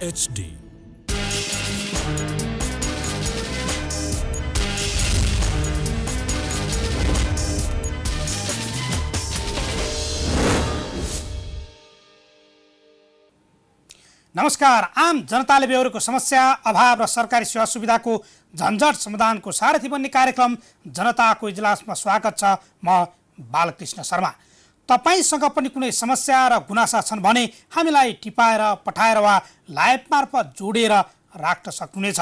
HD। नमस्कार। आम जनताले बेहोरेको समस्या, अभाव र सरकारी सेवा सुविधाको झन्झट समाधानको सारथी बन्ने कार्यक्रम जनताको इजलासमा स्वागत छ। म बालकृष्ण शर्मा। तपाईसँग पनि कुनै समस्या र गुनासा छन् भने हामीलाई टिपाएर पठाएर वा लाइभ मार्फत जोडेर राख्न सक्नुहुनेछ।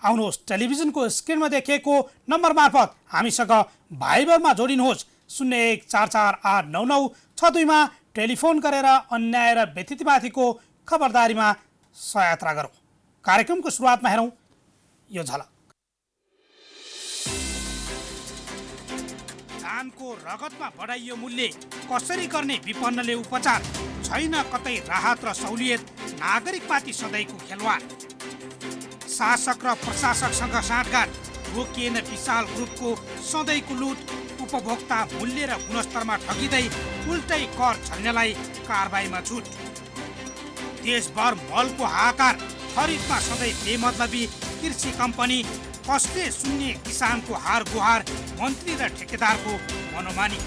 आउनुहोस्, टेलिभिजनको स्क्रिनमा देखिएको नम्बर मार्फत हामीसँग भाइबरमा जोडिनुहोस्। 01448996 मा टेलिफोन गरेर अन्याय र व्यतिथिमाथिको खबरदारीमा सहयात्रा गरौँ। कार्यक्रमको सुरुवातमा हेरौँ यो झलक। धानको रगतमा बढाइयो मूल्य, कसरी गर्ने विपन्नले उपचार, छैन कतै राहत र सहुलियत, नागरिकमाथि सधैँको खेलवाड। शासक र प्रशासकसँग साँठगाँठ, रोकिएन विशाल ग्रुपको सधैँको लुट, उपभोक्ता मूल्य र गुणस्तरमा ठगिँदै उल्टै कर छल्नेलाई कारबाहीमा छुट। देशभर मलको हाहाकार, खरिदमा सधैँ बेमतलबी कृषि कम्पनी, कसले सुन्ने किसानको हार गुहार, मन्त्री र ठेकेदारको मनोमानी।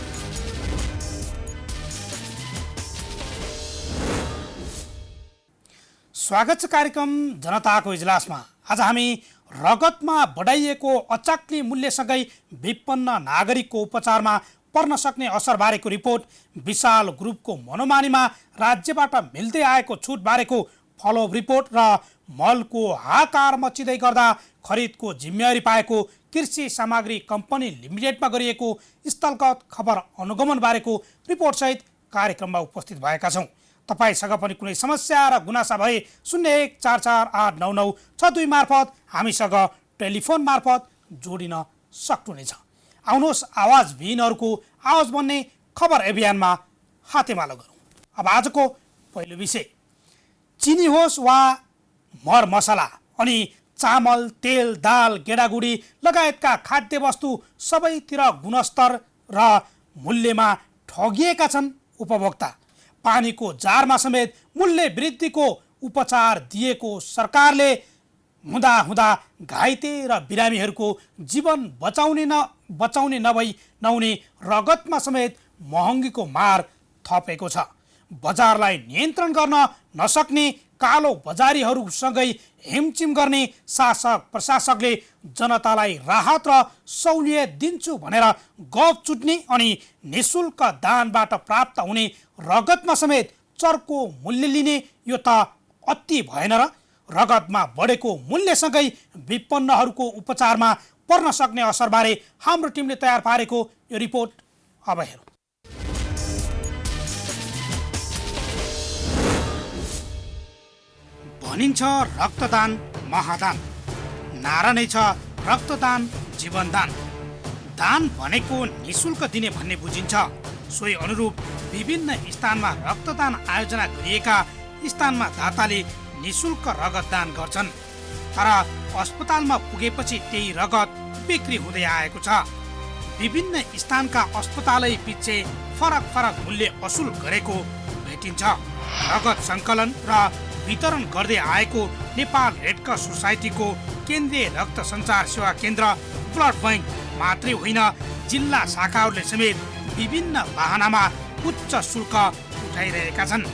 स्वागत छ कार्यक्रम जनताको इजलासमा। आज हामी रगतमा बढाइएको अचाक्ली मूल्यसँगै विपन्न नागरिकको उपचारमा पर्न सक्ने असर बारेको रिपोर्ट, विशाल ग्रुपको मनोमानीमा राज्यबाट मिल्दै आएको छुट बारेको फलोअप रिपोर्ट र मलको हाहाकार मचिँदै गर्दा खरिदको जिम्मेवारी पाएको कृषि सामग्री कम्पनी लिमिटेडमा गरिएको स्थलगत खबर अनुगमन बारेको रिपोर्टसहित कार्यक्रममा उपस्थित भएका छौँ। तपाईसँग पनि कुनै समस्या र गुनासा भए 01448996 मार्फत हामीसँग टेलिफोन मार्फत जोडिन सक्नुहुनेछ। आउनुहोस्, आवाजविहीनहरूको आवाज बन्ने खबर अभियानमा हातेमालो गरौँ। अब आजको पहिलो विषय, चिनी होस् वा मर मसला अनि चामल, तेल, दाल, गेडागुडी लगायतका खाद्य वस्तु सबैतिर गुणस्तर र मूल्यमा ठगिएका छन् उपभोक्ता। पानीको जारमा समेत मूल्य वृद्धिको उपचार दिएको सरकारले हुँदा घाइते र बिरामीहरूको जीवन बचाउने नहुने रगतमा समेत महँगीको मार थपेको छ। बजारलाई नियन्त्रण गर्न नसक्ने कालो बजारीहरूसँगै हिमचिम गर्ने शासक प्रशासकले जनतालाई राहत र सहुलियत दिन्छु भनेर गफ चुट्ने अनि निःशुल्क दानबाट प्राप्त हुने रगतमा समेत चर्को मूल्य लिने, यो त अति भएन र? रगतमा बढेको मूल्यसँगै विपन्नहरूको उपचारमा पर्न सक्ने असरबारे हाम्रो टिमले तयार पारेको यो रिपोर्ट अब हेरौँ। भनिन्छ रक्तदान महादान, नारा नै छ रक्तदान जीवनदान। दान भनेको निःशुल्क दिने भन्ने बुझिन्छ। सोही अनुरूप विभिन्न स्थानमा रक्तदान आयोजना गरिएका स्थानमा दाताले निःशुल्क रगत दान गर्छन्। तर अस्पतालमा पुगेपछि त्यही रगत बिक्री हुँदै आएको छ। विभिन्न स्थानका अस्पतालै पछि फरक मूल्य असुल गरेको भेटिन्छ। रगत सङ्कलन र वितरण गर्दै आएको नेपाल रेडक्रस सोसाइटीको केन्द्रीय रक्त सञ्चार सेवा केन्द्र ब्लड बैंक मात्रै होइन, जिल्ला शाखाहरूले समेत विभिन्न वाहनामा उच्च शुल्क उठाइरहेका छन्।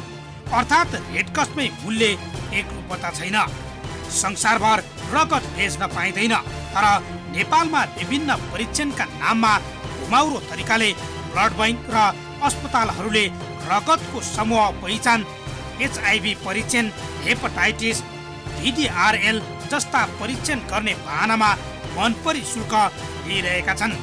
अर्थात् रेडक्रसमै मूल्य एकरूपता छैन। संसारभर रगत बेच्न पाइँदैन, तर नेपालमा विभिन्न परीक्षणका नाममा घुमाउरो तरिकाले ब्लड बैंक र अस्पतालहरूले रगतको समूह पहिचान, HIV परीक्षण, हेपाटाइटिस, VDRL जस्ता परीक्षण गर्ने बहानामा मनपरी शुल्क लिइरहेका छन्।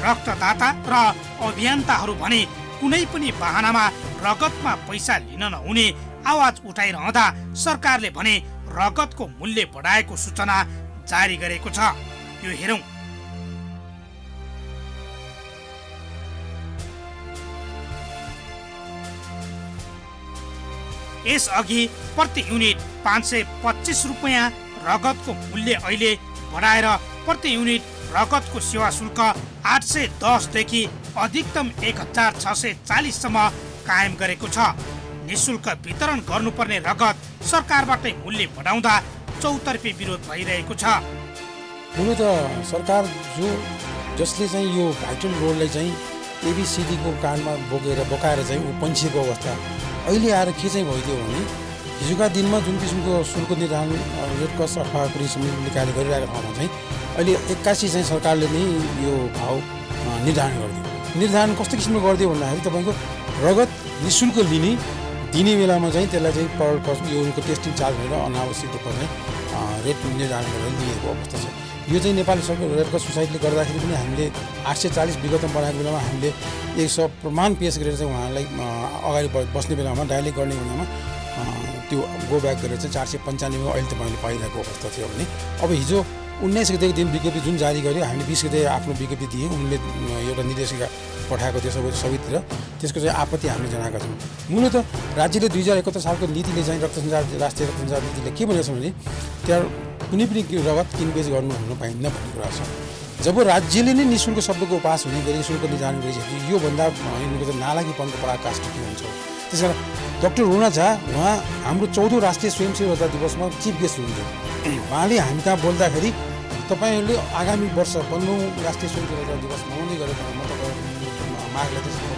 रक्तदाता र अभियन्ताहरू भने कुनै पनि बहानामा रगतमा पैसा लिन नहुने आवाज उठाइरहँदा सरकारले भने रगतको मूल्य बढाएको सूचना जारी गरेको छ। यो हेरौँ। यसअघि प्रति युनिट 525 रुपियाँ रगतको मूल्य अहिले बढाएर प्रति युनिट रगतको सेवा शुल्क 810 देखि अधिकतम 1640 सम्म कायम गरेको छ। निःशुल्क वितरण गर्नुपर्ने रगत सरकारबाटै मूल्य बढाउँदा चौतर्फी विरोध भइरहेको छ। हुन त सरकार जसले चाहिँ यो भाइटल रोडलाई चाहिँ एबिसिडीको कार्डमा बोकाएर चाहिँ ऊ पन्छिएको अवस्था अहिले आएर के चाहिँ भइदियो भने हिजोका दिनमा जुन किसिमको शुल्क निर्धारण रेड क्रस अथवा कुनै समितिले गरिरहेको ठाउँमा चाहिँ अहिले 81 चाहिँ सरकारले नै यो भाउ निर्धारण गरिदियो। निर्धारण कस्तो किसिमले गरिदियो भन्दाखेरि तपाईँको रगत निःशुल्क दिने बेलामा चाहिँ त्यसलाई चाहिँ पर कस्ट यो उनको टेस्टिङ चार्ज भनेर अनावश्यक रूपमा चाहिँ रेट निर्धारण गरेर दिएको अवस्था छ। यो चाहिँ नेपाली सरकार रेड क्रस सोसाइटीले गर्दाखेरि पनि हामीले 840 विगतमा बनाएको बेलामा हामीले 100 प्रमाण पेश गरेर चाहिँ उहाँहरूलाई अगाडि बस्ने बेलामा डाइलेक्ट गर्ने बेलामा त्यो गो ब्याक गरेर चाहिँ 495 अहिले तपाईँले पाइरहेको अवस्था थियो भने अब हिजो 19 गतेको दिन विज्ञप्ति जुन जारी गर्यो हामीले 20 गते आफ्नो विज्ञप्ति दिए उनले एउटा निर्देशिका पठाएको थियो सबैतिर त्यसको चाहिँ आपत्ति हामीले जनाएका छौँ। मूलत राज्यले 2071 सालको नीतिले चाहिँ राष्ट्रिय रक्त सञ्चार नीतिले के भनेको छ भने त्यहाँ कुनै पनि रगत किनबेच हुन पाइन्न भन्ने कुरा छ। जब राज्यले नै निःशुल्क शब्दको उपास हुने गरी शुल्क निर्धारण गरिसकेपछि योभन्दा यिनको चाहिँ नालागीपनको पराकाष्ठ के हुन्छ। त्यस कारण डाक्टर रोना झा उहाँ हाम्रो 14औं राष्ट्रिय स्वयंसेवकता दिवसमा चिफ गेस्ट हुनुहुन्थ्यो। उहाँले हामी कहाँ बोल्दाखेरि तपाईँहरूले आगामी वर्ष 15औं राष्ट्रिय स्वयंसेवकता दिवस मनाउँदै गरेको म तपाईँहरूको मागलाई चाहिँ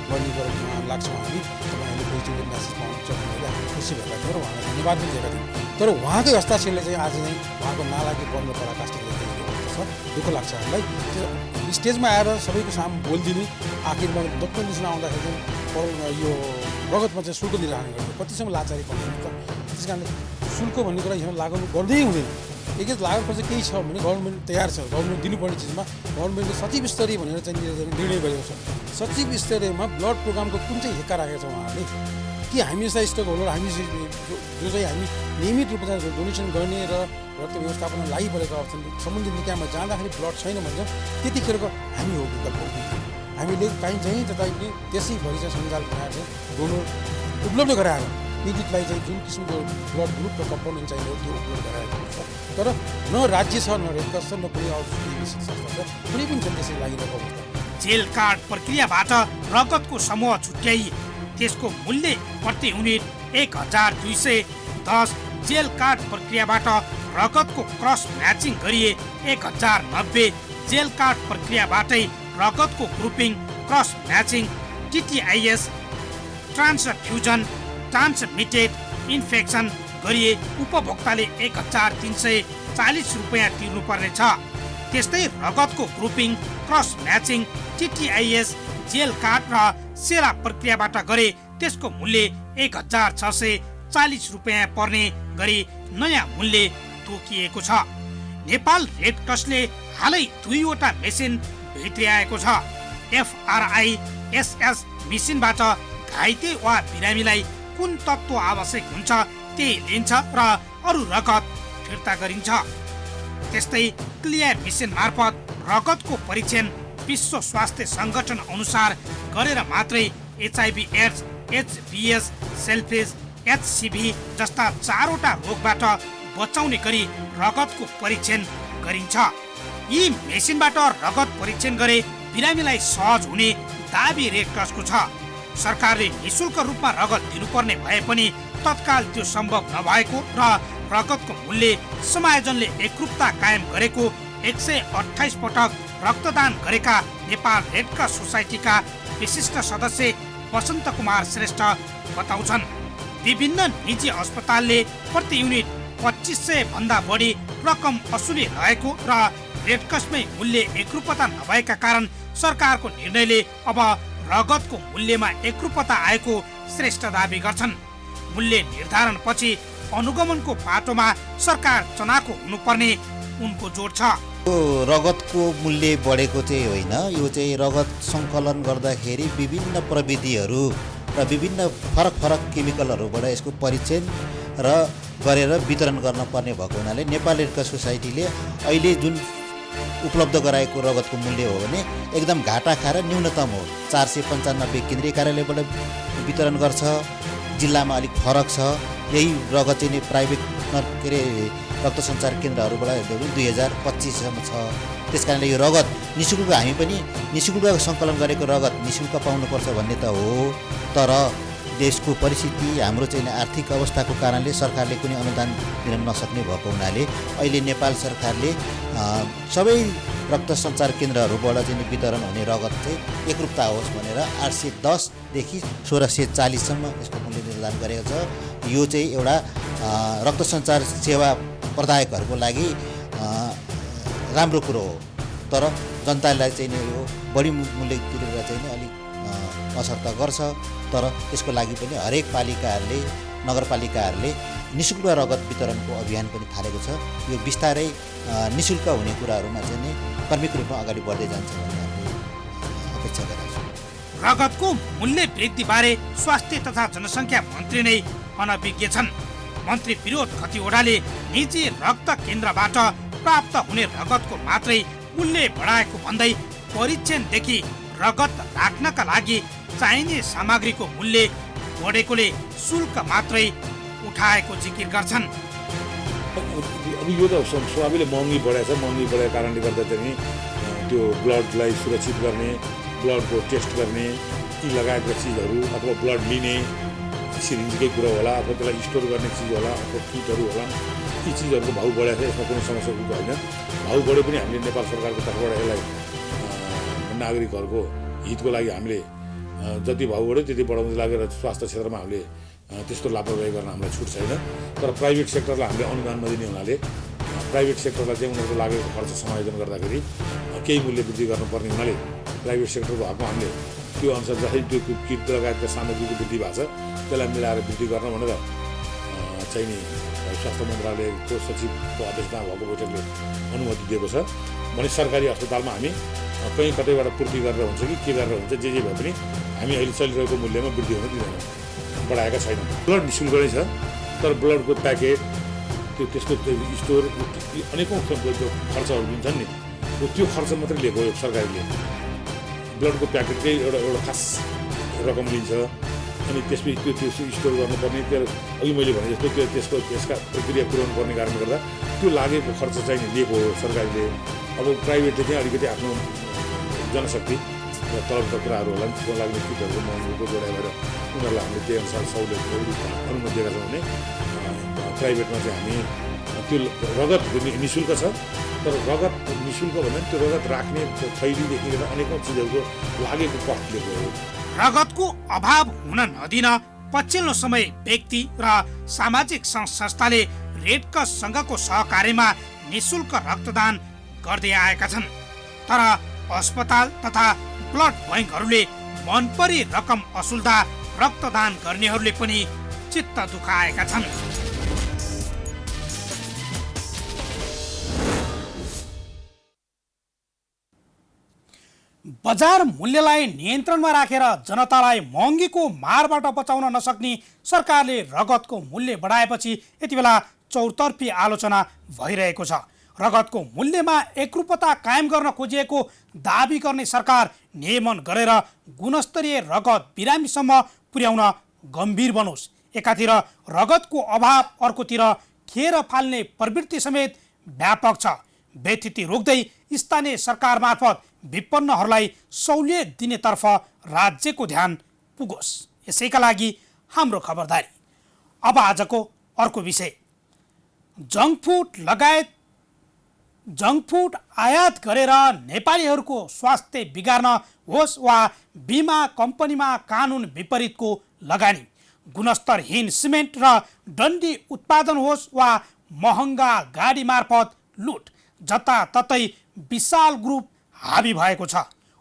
गर्ने गरेर लाग्छ हामी तपाईँहरूले पोजिटिभ म्यासेज पाउनुहुन्छ भनेर हामी खुसी भएका थियौँ र उहाँलाई धन्यवाद पनि दिएका थियौँ। तर उहाँकै हस्ताक्षरले चाहिँ आज नै उहाँको नालागीपनको पराकाष्ठ दुःख लाग्छ हामीलाई। स्टेजमा आएर सबैको सामु बोलिदिने आखिरमा डक्टर निस्न आउँदाखेरि चाहिँ यो रगतमा चाहिँ शुल्क निर्धारण गर्नु कतिसम्म लाचारी पर्छ त। त्यस कारणले शुल्क भन्ने कुरा यहाँ लागु गर्दै हुँदैन। एक लागु पर्छ केही छ भने गभर्मेन्ट तयार छ। गभर्मेन्ट दिनुपर्ने चिजमा गभर्मेन्टले सचिव स्तरीय भनेर चाहिँ निर्णय गरेको छ। सचिव स्तरीयमा ब्लड प्रोग्रामको कुन चाहिँ हिक्का राखेको छ उहाँहरूले कि हामी यस्ता स्टक होल्डर हामी जो चाहिँ हामी नियमित रूपमा डोनेसन गर्ने र रक्त व्यवस्थापनमा लागिपरेका अवस्था सम्बन्धित निकायमा जाँदाखेरि ब्लड छैन भन्छ त्यतिखेरको हामी हो विकल्प हामीले काहीँ चाहिँ तपाईँले त्यसैभरि चाहिँ सञ्जाल बनाएर चाहिँ डोनर उपलब्ध गराएर पीडितलाई चाहिँ जुन किसिमको ब्लड ग्रुप र कम्पोनेन्ट चाहियो त्यो उपलब्ध गराएको हुन्छ। तर न राज्य छ न रेड क्रस छ न कुनै अरू संस्था छ कुनै पनि छ त्यसरी लागिरहेको अवस्था। जेल कार्ड प्रक्रियाबाट रगतको समूह छुट्याई त्यसको मूल्य प्रति युनिट 1210। जेल कार्ड प्रक्रियाबाट रगतको क्रस म्याचिङ गरिए 1090। जेल कार्ड प्रक्रियाबाटै रगतको grouping cross matching TTIs transfusion transmitted infection गरिए उपभोक्ताले 1340 रुपियाँ तिर्नुपर्ने छ। त्यस्तै रगतको grouping cross matching TTIs gel card र सेरा प्रक्रियाबाट गरे त्यसको मूल्य 1640 रुपियाँ पर्ने गरी नयाँ मूल्य तोकिएको छ। नेपाल रेड क्रसले हालै 2वटा मेसिन भित्र्याएको छ। एफआरआई एसएस मेसिनबाट घाइते वा बिरामीलाई कुन तत्त्व आवश्यक हुन्छ त्यही लिन्छ र अरू रगत फिर्ता गरिन्छ। त्यस्तै क्लियर मेसिन मार्फत रगतको परीक्षण विश्व स्वास्थ्य संगठन अनुसार गरेर मात्रै एचआइभी एड्स एचबिएस सेल्फिस एचसिभी जस्ता 4वटा रोगबाट बचाउने गरी रगतको परीक्षण गरिन्छ। यी मेसिनबाट रगत परीक्षण गरे बिरामीलाई सहज हुने दाबी रेड क्रसको छ। सरकारले निःशुल्क रूपमा रगत दिनुपर्ने भए पनि तत्काल त्यो सम्भव नभएको र रगतको मूल्य समायोजनले एकरूपता कायम गरेको 128 पटक रक्तदान गरेका नेपाल रेड क्रस सोसाइटीका विशिष्ट सदस्य वसन्त कुमार श्रेष्ठ बताउँछन्। विभिन्न निजी अस्पतालले प्रति युनिट 2500 भन्दा बढी रकम असुली रहेको र रेड क्रसमै मूल्य एकरूपता नभएका कारण सरकारको निर्णयले अब रगतको मूल्यमा एकरूपता आएको श्रेष्ठ दावी गर्छन्। मूल्य निर्धारण पछि अनुगमनको बाटोमा सरकार चनाखो हुनुपर्ने उनको जोड छ। रगतको मूल्य बढेको चाहिँ होइन, यो चाहिँ रगत सङ्कलन गर्दाखेरि विभिन्न प्रविधिहरू र विभिन्न फरक फरक केमिकलहरूबाट यसको परीक्षण र गरेर वितरण गर्न पर्ने भएको हुनाले नेपाल रेड क्रस सोसाइटीले अहिले जुन उपलब्ध गराएको रगतको मूल्य हो भने एकदम घाटा खाएर न्यूनतम हो। 495 केन्द्रीय कार्यालयबाट वितरण गर्छ, जिल्लामा अलिक फरक छ। यही रगत चाहिँ प्राइभेट के अरे रक्त सञ्चार केन्द्रहरूबाट हेर्दा पनि 2025सम्म छ। त्यस कारणले यो रगत निःशुल्क हामी पनि निःशुल्क सङ्कलन गरेको रगत निःशुल्क पाउनुपर्छ भन्ने त हो, तर देशको परिस्थिति हाम्रो चाहिँ आर्थिक अवस्थाको कारणले सरकारले कुनै अनुदान दिन नसक्ने भएको हुनाले अहिले नेपाल सरकारले सबै रक्त सञ्चार केन्द्रहरूबाट चाहिँ वितरण हुने रगत चाहिँ एकरूपता होस् भनेर 810 देखि 1640 सम्म यसको मूल्य निर्धारण गरेको छ। यो चाहिँ एउटा रक्त सञ्चार सेवा प्रदायकहरूको लागि राम्रो कुरो हो, तर जनतालाई चाहिँ यो बढी मूल्य तिरेर चाहिँ अलिक असर त गर्छ। तर यसको लागि पनि हरेक पालिकाहरूले नगरपालिकाहरूले निःशुल्क रगत वितरणको अभियान पनि थालेको छ। यो बिस्तारै निःशुल्क हुने कुराहरूमा चाहिँ नै क्रमिक रूपमा अगाडि बढ्दै जान्छ भन्ने हामीले अपेक्षा गरेका छौँ। रगतको मूल्य वृद्धिबारे स्वास्थ्य तथा जनसङ्ख्या मन्त्री नै अनभिज्ञ छन्। मन्त्री विरोध खतिवडाले निजी रक्त केन्द्रबाट प्राप्त हुने रगतको मात्रै मूल्य बढाएको भन्दै परीक्षणदेखि रगत राख्नका लागि चाहिने सामग्रीको मूल्य बढेकोले शुल्क मात्रै उठाएको जिकिर गर्छन्। अब यो त स्वाभाविकले महँगी बढाएको छ। महँगी बढाएको कारणले गर्दा चाहिँ त्यो ब्लडलाई सुरक्षित गर्ने, ब्लडको टेस्ट गर्ने, यी लगायतका चिजहरू अथवा ब्लड लिने सिरिन्जकै कुरा होला अथवा त्यसलाई स्टोर गर्ने चिज होला अथवा किटहरू होला, यी चिजहरूको भाउ बढाएको छ। यसमा कुनै समस्याको कुरा होइन। भाउ बढे पनि हामीले नेपाल सरकारको तर्फबाट यसलाई नागरिकहरूको हितको लागि हामीले जति भाउ बढ्यो त्यति बढाउँदै लागेर स्वास्थ्य क्षेत्रमा हामीले त्यस्तो लापरवाही गर्न हामीलाई छुट छैन। तर प्राइभेट सेक्टरलाई हामीले अनुदान नदिने हुनाले प्राइभेट सेक्टरलाई चाहिँ उनीहरूको लागेको खर्च समायोजन गर्दाखेरि केही मूल्य वृद्धि गर्नुपर्ने हुनाले प्राइभेट सेक्टरको हकमा हामीले त्यो अनुसार जसरी त्यो किट लगायतका सामग्रीको वृद्धि भएको छ त्यसलाई मिलाएर वृद्धि गर्न भनेर चाहिँ नि स्वास्थ्य मन्त्रालयको सचिवको अध्यक्षतामा भएको बैठकले अनुमति दिएको छ। भने सरकारी अस्पतालमा हामी कहीँ कतैबाट पूर्ति गरेर हुन्छ कि के गरेर हुन्छ जे भए पनि हामी अहिले चलिरहेको मूल्यमा वृद्धि हुन दिँदैनौँ, बढाएका छैनौँ। ब्लड निःशुल्क नै छ, तर ब्लडको प्याकेट त्यसको स्टोर अनेकौँ त्यो खर्चहरू दिन्छन् नि, त्यो खर्च मात्रै लिएको हो सरकारले। ब्लडको प्याकेटकै एउटा खास रकम लिन्छ, अनि त्यसपछि त्यो स्टोर गर्नुपर्ने, त्यो अघि मैले भने जस्तो त्यसका प्रक्रिया पुर्याउनु पर्ने कारणले गर्दा त्यो लागेको खर्च चाहिँ लिएको हो सरकारले। अब प्राइभेटले चाहिँ अलिकति आफ्नो जनशक्ति र तलबका कुराहरू होला नि, त्यसमा लाग्ने किटहरूको महँगोको जोडाइ भएर उनीहरूलाई हामीले त्यही अनुसार सहुलियतहरू अनुमति दिएका छौँ भने प्राइभेटमा चाहिँ हामी त्यो रगत निःशुल्क छ, तर रगत निःशुल्क भन्दा त्यो रगत राख्ने थैलीदेखि लिएर अनेकौँ चिजहरूको लागेको कस्ट लिएको हो। रगतको अभाव हुन नदिन पछिल्लो समय व्यक्ति र सामाजिक संस्थाले रेड क्रस संघको सहकार्यमा निःशुल्क रक्तदान गर्दै आएका छन्। तर अस्पताल तथा ब्लड बैंकहरूले मनपरी रकम असुल्दा रक्तदान गर्नेहरूले पनि चित्त दुखाएका छन्। बजार मूल्यलाई नियन्त्रणमा राखेर जनतालाई महँगीको मारबाट बचाउन नसक्ने सरकारले रगतको मूल्य बढाएपछि यति बेला चौतर्फी आलोचना भइरहेको छ। रगतको मूल्यमा एकरूपता कायम गर्न खोजिएको दाबी गर्ने सरकार नियमन गरेर गुणस्तरीय रगत बिरामीसम्म पुर्याउन गम्भीर बनोस्। एकातिर रगतको अभाव, अर्कोतिर खेर फाल्ने प्रवृत्ति समेत व्यापक छ। व्यथिति रोक्दै स्थानीय सरकार मार्फत विपन्नहरूलाई सहुलियत दिनेतर्फ राज्यको ध्यान पुगोस्, यसैका लागि हाम्रो खबरदारी। अब आजको अर्को विषय, जङ्क फुड आयात गरेर नेपालीहरूको स्वास्थ्य बिगार्न होस् वा बिमा कम्पनीमा कानुन विपरीतको लगानी, गुणस्तरहीन सिमेन्ट र डन्डी उत्पादन होस् वा महँगा गाडी मार्फत लुट, जताततै विशाल ग्रुप हाबी भएको छ।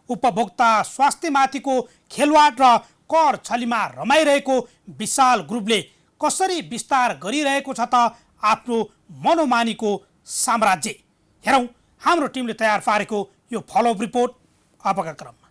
उपभोक्ता स्वास्थ्यमाथिको खेलवाड र कर छलीमा रमाइरहेको विशाल ग्रुपले कसरी विस्तार गरिरहेको छ त आफ्नो मनोमानीको साम्राज्य। हेरौँ हाम्रो टिमले तयार पारेको यो फलोअप रिपोर्ट अबका क्रममा।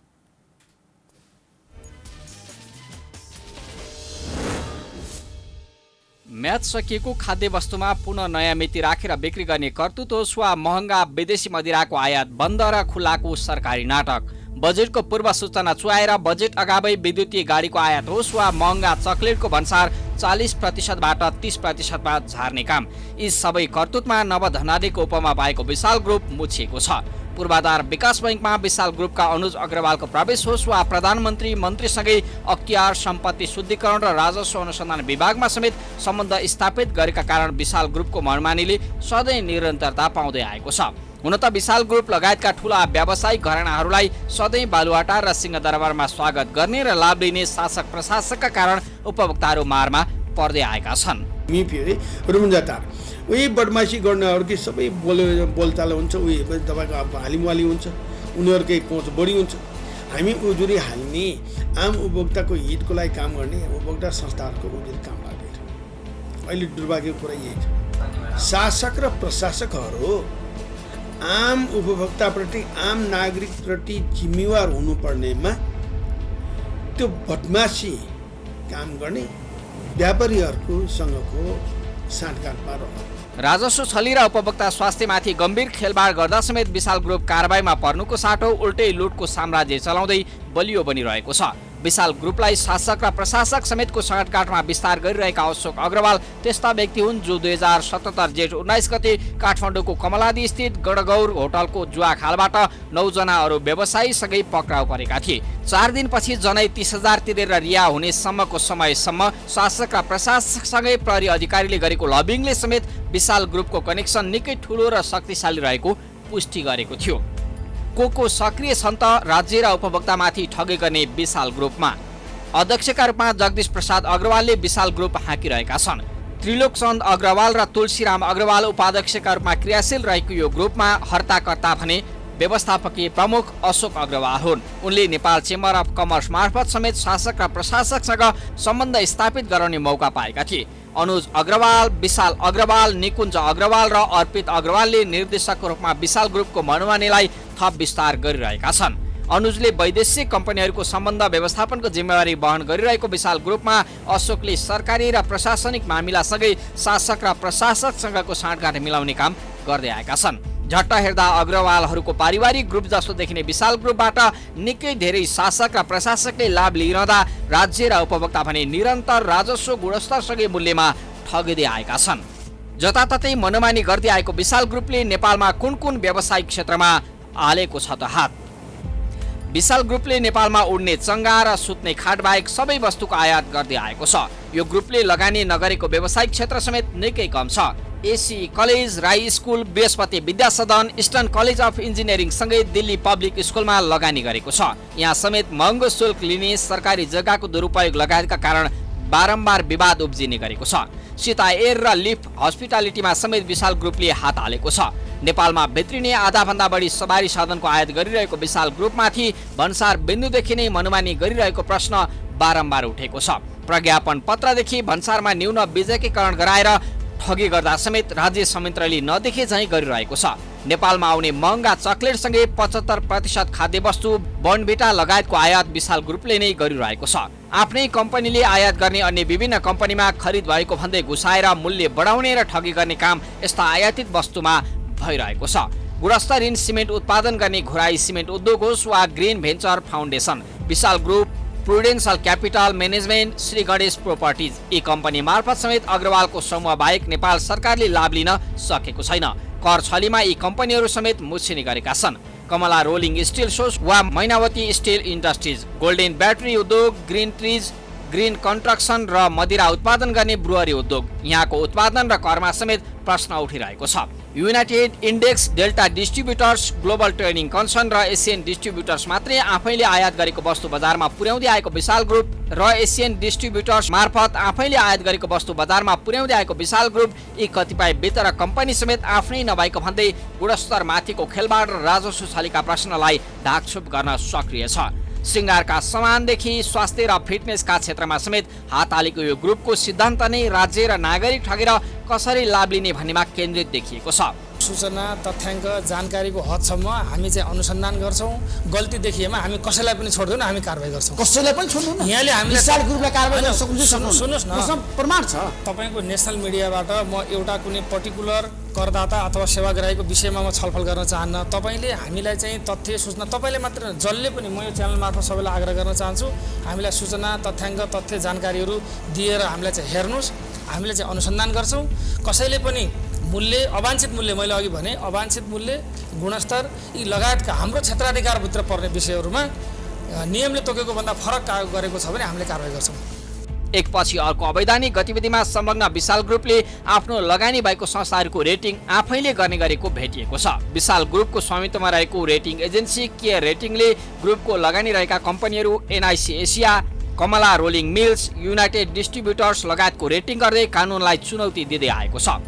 म्याच सकिएको खाद्य वस्तुमा पुनः नयाँ मिति राखेर बिक्री गर्ने कर्तुत होस् वा महँगा विदेशी मदिराको आयात बन्द र खुलाको सरकारी नाटक, बजेटको पूर्व सूचना चुहाएर बजेट अगावै विद्युतीय गाडीको आयात होस् वा महँगा चकलेटको भन्सार 40%बाट 30%मा झार्ने काम, यी सबै कर्तुतमा नवधनादेको उपमा भएको विशाल ग्रुप मुछिएको छ। पूर्वाधार विकास बैङ्कमा विशाल ग्रुपका अनुज अग्रवालको प्रवेश होस् वा प्रधानमन्त्री मन्त्रीसँगै अख्तियार सम्पत्ति शुद्धिकरण र राजस्व अनुसन्धान विभागमा समेत सम्बन्ध स्थापित गरेका कारण विशाल ग्रुपको मनमानीले सधैँ निरन्तरता पाउँदै आएको छ। हुन त विशाल ग्रुप लगायतका ठूला व्यावसायिक घरानाहरूलाई सधैँ बालुवाटार र सिंहदरबारमा स्वागत गर्ने र लाभ लिने शासक प्रशासकका कारण उपभोक्ताहरू मारमा पर्दै आएका छन्। रुम्जाटार उही बदमासी गर्नेहरूकै सबै बोलचाल हुन्छ, उही तपाईँको अब हालिमवाली हुन्छ, उनीहरूकै पहुँच बढी हुन्छ। हामी उजुरी हाल्ने आम उपभोक्ताको हितको लागि काम गर्ने उपभोक्ता संस्थाहरूको उजुरी काम लाग्दैन। अहिले दुर्भाग्यको कुरा यही छ, शासक र प्रशासकहरू आम उपभोक्ताप्रति आम नागरिकप्रति जिम्मेवार हुनुपर्नेमा त्यो बदमासी काम गर्ने व्यापारीहरूको सँगको साँठगाँठमा रह्यो। राजस्व छली र उपभोक्ता स्वास्थ्यमाथि गम्भीर खेलबाड गर्दा समेत विशाल ग्रुप कारबाहीमा पर्नुको साटो उल्टै लुटको साम्राज्य चलाउँदै बलियो बनिरहेको छ। विशाल ग्रुपलाई शासक र प्रशासक समेतको साँठगाँठमा विस्तार गरिरहेका अशोक अग्रवाल त्यस्ता व्यक्ति हुन् जो 2077 जेठ 19 गते काठमाडौँको कमलादी स्थित गडगौर होटलको जुवा खालबाट 9 जना अरू व्यवसायीसँगै पक्राउ परेका थिए। 4 दिनपछि जनै 30,000 तिरेर रिहा हुने सम्मको समयसम्म शासक र प्रशासकसँगै प्रहरी अधिकारीले गरेको लबिङले समेत विशाल ग्रुपको कनेक्सन निकै ठूलो र शक्तिशाली रहेको पुष्टि गरेको थियो। को सक्रिय छन् त राज्य र उपभोक्तामाथि ठगी गर्ने विशाल ग्रुपमा? अध्यक्षका रूपमा जगदीश प्रसाद अग्रवालले विशाल ग्रुप हाँकिरहेका छन्। त्रिलोकचन्द अग्रवाल र तुलसीराम अग्रवाल उपाध्यक्षका रूपमा क्रियाशील रहेको यो ग्रुपमा हर्ताकर्ता भने व्यवस्थापकीय प्रमुख अशोक अग्रवाल हुन्। उनले नेपाल चेम्बर अफ कमर्स मार्फत समेत शासक र प्रशासकसँग सम्बन्ध स्थापित गराउने मौका पाएका थिए। अनुज अग्रवाल, विशाल अग्रवाल, निकुञ्ज अग्रवाल र अर्पित अग्रवालले निर्देशकको रूपमा विशाल ग्रुपको मनमानीलाई थप विस्तार गरिरहेका छन्। अनुजले वैदेशिक कम्पनीहरूको सम्बन्ध व्यवस्थापनको जिम्मेवारी वहन गरिरहेको विशाल ग्रुपमा अशोकले सरकारी र प्रशासनिक मामिलासँगै शासक र प्रशासकसँगको साँठगाँठ मिलाउने काम गर्दै आएका छन्। झट्ट हेर्दा अग्रवालहरूको पारिवारिक ग्रुप जस्तो देखिने विशाल ग्रुपबाट निकै धेरै शासक र प्रशासकले लाभ लिइरहँदा राज्य र उपभोक्ता भने निरन्तर राजस्व गुणस्तरसँगै मूल्यमा ठगिँदै आएका छन्। जताततै मनमानी गर्दै आएको विशाल ग्रुपले नेपालमा कुन कुन व्यावसायिक क्षेत्रमा हालेको छ त हात? विशाल ग्रुपले नेपालमा उड्ने चङ्गा र सुत्ने खाट बाहेक सबै वस्तुको आयात गर्दै आएको छ। यो ग्रुपले लगानी नगरेको व्यावसायिक क्षेत्र समेत निकै कम छ। AC college, Rai school, Brihaspati Vidyasadan, eastern college of engineering सँगै दिल्ली पब्लिक स्कुलमा लगानी गरेको छ। यहाँ समेत महँगो शुल्क लिने, सरकारी जग्गाको दुरुपयोग लगायतका कारण बारम्बार विवाद उब्जिने गरेको छ। सीता एयर र लिफ्ट हस्पिटालिटीमा समेत विशाल ग्रुपले हात हालेको छ। नेपालमा भित्रिने आधाभन्दा बढी सवारी साधनको आयात गरिरहेको विशाल ग्रुपमाथि भन्सार बिन्दुदेखि नै मनमानी गरिरहेको प्रश्न बारम्बार उठेको छ। प्रज्ञापन पत्रदेखि भन्सारमा न्यून विजयकीकरण गराएर ठगी गर्दा समेत राज्य संयन्त्रले नदेखे झैँ गरिरहेको छ। नेपालमा आउने महँगा चकलेटसँगै 75% खाद्यवस्तु, बर्नभिटा लगायतको आयात विशाल ग्रुपले नै गरिरहेको छ। आफ्नै कम्पनीले आयात गर्ने अन्य विभिन्न कम्पनीमा खरिद भएको भन्दै घुसाएर मूल्य बढाउने र ठगी गर्ने काम यस्ता आयातित वस्तुमा भइरहेको छ। गुणस्तरहीन सिमेन्ट उत्पादन गर्ने घुराई सिमेन्ट उद्योग होस् वा green venture foundation, Vishal group, prudential capital management, Shri Ganesh properties यी कम्पनी मार्फत समेत अग्रवालको समूह बाहेक नेपाल सरकारले लाभ लिन सकेको छैन। कर छलीमा यी कम्पनीहरू समेत मुछिने गरेका छन्। कमला रोलिङ स्टिल सोर्स वा Mainavati still industries, golden battery उद्योग, ग्रिन ट्रिज, ग्रिन कन्स्ट्रक्सन र मदिरा उत्पादन गर्ने ब्रुअरी उद्योग, यहाँको उत्पादन र करमा समेत प्रश्न उठिरहेको छ। United index, delta distributors, global trading concern र एसियन डिस्ट्रिब्युटर्स मात्रै आफैले आयात गरेको वस्तु बजारमा पुर्याउँदै आएको विशाल ग्रुप र एसियन डिस्ट्रिब्युटर्स मार्फत आफैले आयात गरेको वस्तु बजारमा पुर्याउँदै आएको विशाल ग्रुप यी कतिपय वितरक कम्पनी समेत आफ्नै नभएको भन्दै गुणस्तर माथिको खेलबाड र राजस्व छलीका प्रश्नलाई ढाकछोप गर्न सक्रिय छ। श्रृङ्गारका सामानदेखि स्वास्थ्य र फिटनेसका क्षेत्रमा समेत हात हालेको यो ग्रुपको सिद्धान्त नै राज्य र नागरिक ठगेर कसरी लाभ लिने भन्नेमा केन्द्रित देखिएको छ। सूचना, तथ्याङ्क, जानकारीको हदसम्म हामी चाहिँ अनुसन्धान गर्छौँ। गल्ती देखिएमा हामी कसैलाई पनि छोड्दैनौँ, हामी कारबाही गर्छौँ। कसैलाई पनि छोड्नु यहाँले हामीले विशाल ग्रुपलाई कारबाही गर्न सुन्नुहोस् न, प्रमाण छ। तपाईँको नेसनल मिडियाबाट म एउटा कुनै पर्टिकुलर करदाता अथवा सेवाग्राहीको विषयमा म छलफल गर्न चाहन्न। तपाईँले हामीलाई चाहिँ तथ्य सूचना, तपाईँले मात्र जसले पनि म यो च्यानल मार्फत सबैलाई आग्रह गर्न चाहन्छु, हामीलाई सूचना, तथ्याङ्क, तथ्य जानकारीहरू दिएर हामीलाई चाहिँ हेर्नुहोस्। हामीले चाहिँ अनुसन्धान गर्छौँ। कसैले पनि मूल्य, अवांछित मूल्य, मैले अघि भने अवांछित मूल्य, गुणस्तर यी लगायतका हाम्रो क्षेत्राधिकारभित्र पर्ने विषयहरूमा नियमले तोकेको भन्दा फरक गरेको छ भने हामीले कारबाही गर्छौँ। एकपछि अर्को अवैधानिक गतिविधिमा संलग्न विशाल ग्रुपले आफ्नो लगानी भएको संस्थाहरूको रेटिङ आफैले गर्ने गरेको भेटिएको छ। विशाल ग्रुपको स्वामित्वमा रहेको रेटिङ एजेन्सी केयर रेटिङले ग्रुपको लगानी रहेका कम्पनीहरू NIC Asia, Kamala rolling mills, united distributors लगायतको रेटिङ गर्दै कानुनलाई चुनौती दिँदै आएको छ।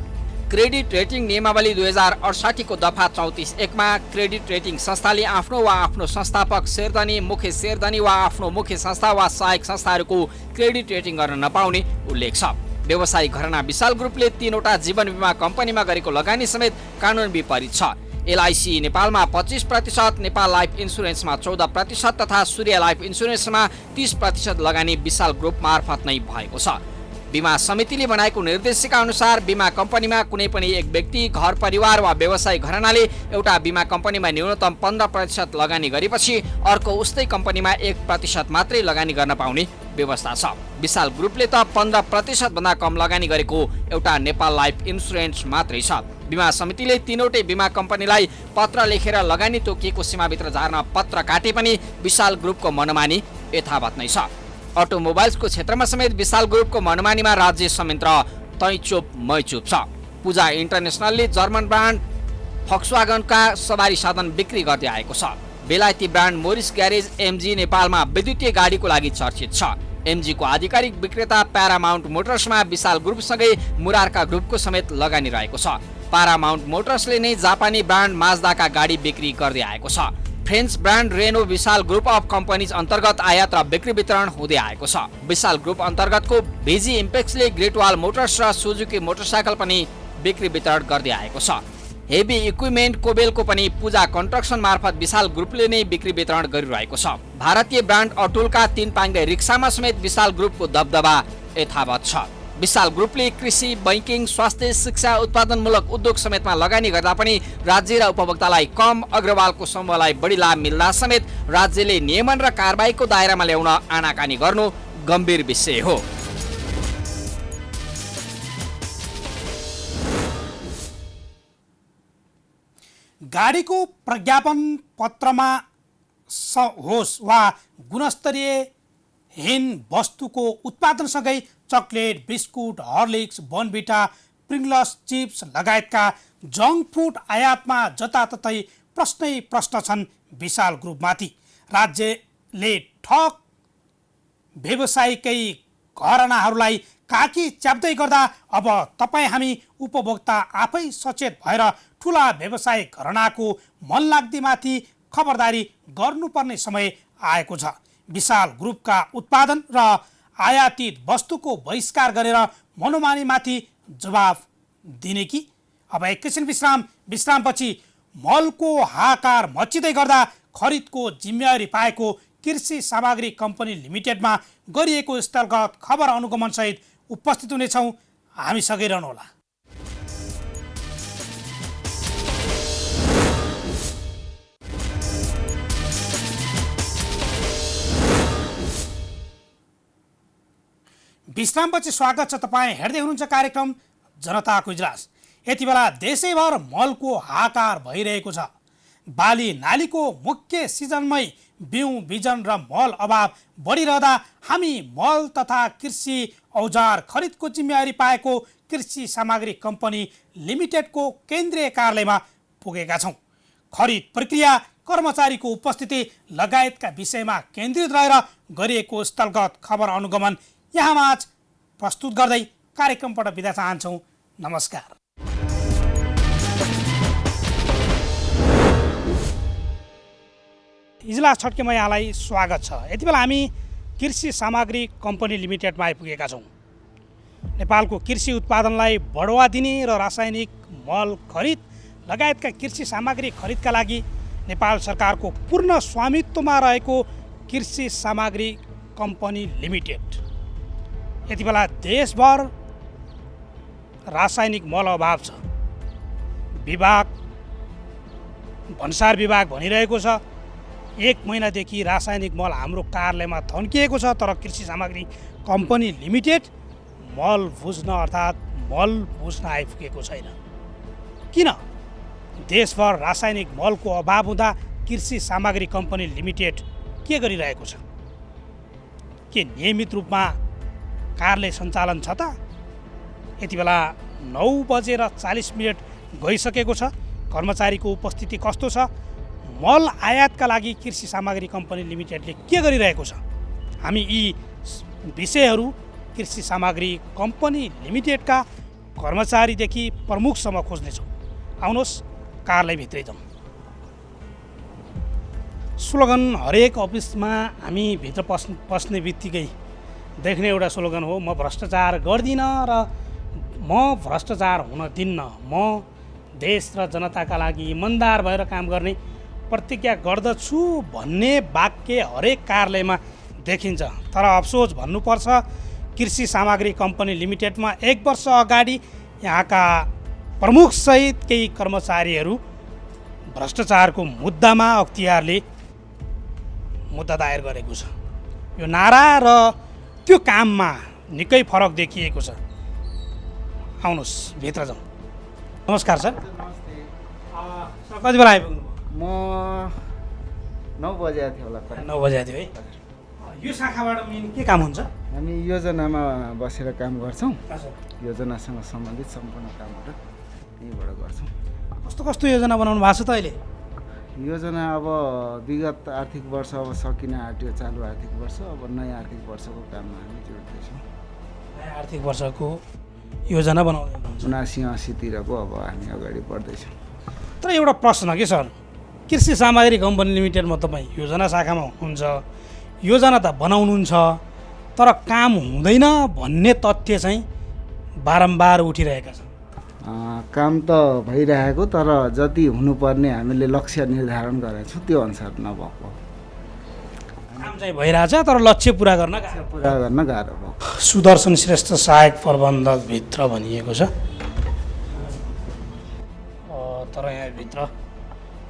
क्रेडिट रेटिङ नियमावली 2068 को दफा 34(1) मा क्रेडिट रेटिङ संस्थाले आफ्नो वा आफ्नो संस्थापक, शेयरधनी, मुख्य शेयरधनी वा आफ्नो मुख्य संस्था वा सहायक संस्थाहरूको क्रेडिट रेटिङ गर्न नपाउने उल्लेख छ। व्यवसायिक घराना विशाल ग्रुपले 3वटा जीवन बिमा कम्पनीमा गरेको लगानी समेत कानुन विपरीत छ। एलआइसी नेपालमा 25%, नेपाल लाइफ इन्सुरेन्समा 14% तथा सूर्य लाइफ इन्सुरेन्समा 30% लगानी विशाल ग्रुप मार्फत नै भएको छ। बीमा समितिले बनाएको निर्देशिका अनुसार बीमा कम्पनीमा कुनै पनि एक व्यक्ति, घर परिवार वा व्यवसायिक घरानाले एउटा बीमा कम्पनीमा न्यूनतम 15% लगानी गरेपछि अर्को उस्तै कम्पनीमा 1% मात्रै लगानी गर्न पाउने व्यवस्था छ। विशाल ग्रुपले त 15% भन्दा कम लगानी गरेको एउटा नेपाल लाइफ इन्सुरेन्स मात्रै छ। बीमा समितिले 3वटै बीमा कम्पनीलाई पत्र लेखेर लगानी तोकिएको सीमाभित्र झार्न पत्र काटे पनि विशाल ग्रुपको मनमानी यथावत नै छ। अटोमोबाइल्सको क्षेत्रमा समेत विशाल ग्रुपको मनमानीमा राज्य संयन्त्र तै चुप मै चुप छ। पूजा इन्टरनेसनलले जर्मन ब्रान्ड फक्सवागनका सवारी साधन बिक्री गर्दै आएको छ। बेलायती ब्रान्ड मोरिस ग्यारेज एमजी नेपालमा विद्युतीय गाडीको लागि चर्चित छ। एमजीको आधिकारिक विक्रेता प्यारामाउन्ट मोटर्समा विशाल ग्रुपसँगै मुरारका ग्रुपको समेत लगानी रहेको छ। प्यारामाउन्ट मोटर्सले नै जापानी ब्रान्ड माज्दाका गाडी बिक्री गर्दै आएको छ। French brand Renault Vishal group of companies अन्तर्गत आयात र बिक्री वितरण हुँदै आएको छ। विशाल ग्रुप अन्तर्गतको भेजी इम्पेक्सले ग्रेट वाल मोटर्स र सुजुकी मोटरसाइकल पनि बिक्री वितरण गर्दै आएको छ। हेभी इक्विपमेन्ट कोबेलको पनि पूजा कन्स्ट्रक्सन मार्फत विशाल ग्रुपले नै बिक्री वितरण गरिरहेको छ। भारतीय ब्रान्ड अटुलका 3 पाङ्गे रिक्सामा समेत विशाल ग्रुपको दबदबा यथावत छ। विशाल ग्रुपले कृषि, बैंकिङ, स्वास्थ्य, शिक्षा, उत्पादनमूलक उद्योग समेतमा लगानी गर्दा पनि राज्य र उपभोक्तालाई कम, अग्रवालको समूहलाई बढी लाभ मिल्दा समेत राज्यले नियमन र कारबाहीको दायरामा ल्याउन आनाकानी गर्नु गम्भीर विषय हो। गाडीको प्रज्ञापन पत्रमा होस् वा गुणस्तरीयहीन वस्तुको उत्पादनसँगै chocolate, biscuit, Horlicks, Bournvita, प्रिङ्गल्स, chips लगायतका जङ्क फुड आयातमा जताततै प्रश्नै प्रश्न छन् विशाल ग्रुपमाथि। राज्यले ठग व्यवसायिकै घरानाहरूलाई काकी च्याप्दै गर्दा अब तपाईँ हामी उपभोक्ता आफै सचेत भएर ठुला व्यवसायिक घरानाको मनलाग्दीमाथि खबरदारी गर्नुपर्ने समय आएको छ। विशाल ग्रुपका उत्पादन र आयातित वस्तुको बहिष्कार गरेर मनोमानीमाथि जवाफ दिने कि? अब एकैछिन विश्रामपछि मलको हाहाकार मचिँदै गर्दा खरिदको जिम्मेवारी पाएको कृषि सामग्री कम्पनी लिमिटेडमा गरिएको स्थलगत खबर अनुगमनसहित उपस्थित हुनेछौँ। हामीसँगै रहनुहोला। विश्रामपछि स्वागत छ। तपाईँ हेर्दै हुनुहुन्छ कार्यक्रम जनताको इजलास। यति बेला देशैभर मलको हाहाकार भइरहेको छ। बाली नालीको मुख्य सिजनमै बिउ बिजन र मल अभाव बढिरहँदा हामी मल तथा कृषि औजार खरिदको जिम्मेवारी पाएको कृषि सामग्री कम्पनी लिमिटेडको केन्द्रीय कार्यालयमा पुगेका छौँ। खरिद प्रक्रिया, कर्मचारीको उपस्थिति लगायतका विषयमा केन्द्रित रहेर गरिएको स्थलगत खबर अनुगमन यहाँमाझ प्रस्तुत गर्दै कार्यक्रमबाट बिदा चाहन्छौँ। नमस्कार। इजलास छड्केमा यहाँलाई स्वागत छ। यति बेला हामी कृषि सामग्री कम्पनी लिमिटेडमा आइपुगेका छौँ। नेपालको कृषि उत्पादनलाई बढावा दिने र रासायनिक मल खरिद लगायतका कृषि सामग्री खरिदका लागि नेपाल सरकारको पूर्ण स्वामित्वमा रहेको कृषि सामग्री कम्पनी लिमिटेड यति बेला देशभर रासायनिक मल अभाव छ। भन्सार विभाग भनिरहेको छ 1 महिनादेखि रासायनिक मल हाम्रो कार्यालयमा थन्किएको छ, तर कृषि सामग्री कम्पनी लिमिटेड मल बुझ्न अर्थात् मल बुझ्न आइपुगेको छैन। किन देशभर रासायनिक मलको अभाव हुँदा कृषि सामग्री कम्पनी लिमिटेड के गरिरहेको छ? के नियमित रूपमा कार्यालय सञ्चालन छ त? यति बेला 9:40 गइसकेको छ। कर्मचारीको उपस्थिति कस्तो छ? मल आयातका लागि कृषि सामग्री कम्पनी लिमिटेडले के गरिरहेको छ? हामी यी विषयहरू कृषि सामग्री कम्पनी लिमिटेडका कर्मचारीदेखि प्रमुखसम्म खोज्नेछौँ। आउनुहोस् कार्यालयभित्रै जाउँ। स्लोगन हरेक अफिसमा हामी भित्र पस्ने बित्तिकै देख्ने एउटा स्लोगन हो, म भ्रष्टाचार गर्दिनँ र म भ्रष्टाचार हुन दिन्न, म देश र जनताका लागि इमान्दार भएर काम गर्ने प्रतिज्ञा गर्दछु भन्ने वाक्य हरेक कार्यालयमा देखिन्छ। तर अफसोस भन्नुपर्छ, कृषि सामग्री कम्पनी लिमिटेडमा 1 वर्ष अगाडि यहाँका प्रमुखसहित केही कर्मचारीहरू भ्रष्टाचारको मुद्दामा अख्तियारले मुद्दा दायर गरेको छ। यो नारा र त्यो काममा निकै फरक देखिएको छ। आउनुहोस् भित्र जाउँ। नमस्कार सर। सर कति बेला आइपुग्नु? म 9 बजे आएको थियो होला। 9 बजे आएको थियो है। यो शाखाबाट मेन के काम हुन्छ? हामी योजनामा बसेर काम गर्छौँ। हजुर। योजनासँग सम्बन्धित सम्पूर्ण कामहरू यहीँबाट गर्छौँ। कस्तो कस्तो योजना बनाउनु भएको छ त अहिले? योजना अब विगत आर्थिक वर्ष अब सकिन आँट्यो, चालु आर्थिक वर्ष, अब नयाँ आर्थिक वर्षको काममा हामी जोड्दैछौँ। नयाँ आर्थिक वर्षको योजना बनाउँदै हुनुहुन्छ। 79-80तिरको अब हामी अगाडि बढ्दैछौँ। तर एउटा प्रश्न के सर, कृषि सामग्री कम्पनी लिमिटेडमा तपाईँ योजना शाखामा हुनुहुन्छ, योजना त बनाउनुहुन्छ, तर काम हुँदैन भन्ने तथ्य चाहिँ बारम्बार उठिरहेका छन्। काम त भइरहेको, तर जति हुनुपर्ने हामीले लक्ष्य निर्धारण गरेका छौँ त्यो अनुसार नभएको। काम चाहिँ भइरहेछ तर लक्ष्य पुरा गर्न गाह्रो भयो। सुदर्शन श्रेष्ठ सहायक प्रबन्धक भित्र भनिएको छ, तर यहाँभित्र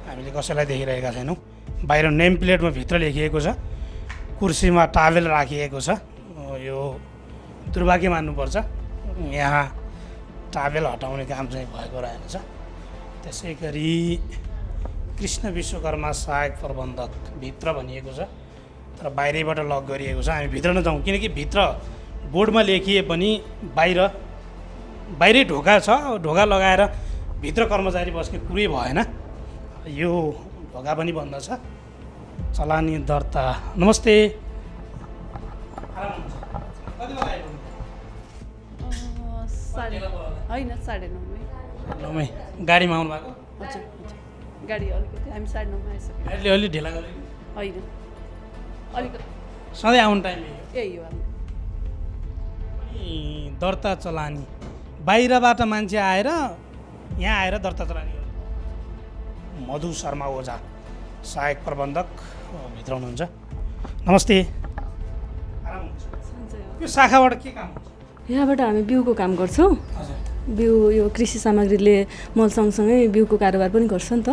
हामीले कसैलाई देखिरहेका छैनौँ। बाहिर नेम प्लेटमा भित्र लेखिएको छ, कुर्सीमा टावेल राखिएको छ। यो दुर्भाग्य मान्नुपर्छ, यहाँ टावेल हटाउने काम चाहिँ भएको रहेनछ। त्यसै गरी कृष्ण विश्वकर्मा सहायक प्रबन्धक भित्र भनिएको छ, तर बाहिरैबाट लक गरिएको छ। हामी भित्र नजाउँ, किनकि भित्र बोर्डमा लेखिए पनि बाहिरै ढोका छ, ढोका लगाएर भित्र कर्मचारी बस्ने कुरै भएन। यो ढोका पनि बन्द छ। चलानी दर्ता। नमस्ते। होइन 9:30 गाडीमा आउनु भएको? हजुर हजुर, गाडी अलिकति हामी 9:30 आइसक्यौँ। गाडीले अलि ढिला गरेको? होइन अलिकति सधैँ आउनु टाइम यही हो। दर्ता चलानी बाहिरबाट मान्छे आएर यहाँ आएर दर्ता चलानी गर्नु। मधु शर्मा ओझा सहायक प्रबन्धक भित्र हुनुहुन्छ। नमस्ते। आराम हुन्छ? यो शाखाबाट के काम हुन्छ? यहाँबाट हामी बिउको काम गर्छौँ। बिउ यो कृषि सामग्रीले मल सँगसँगै बिउको कारोबार पनि गर्छ नि त,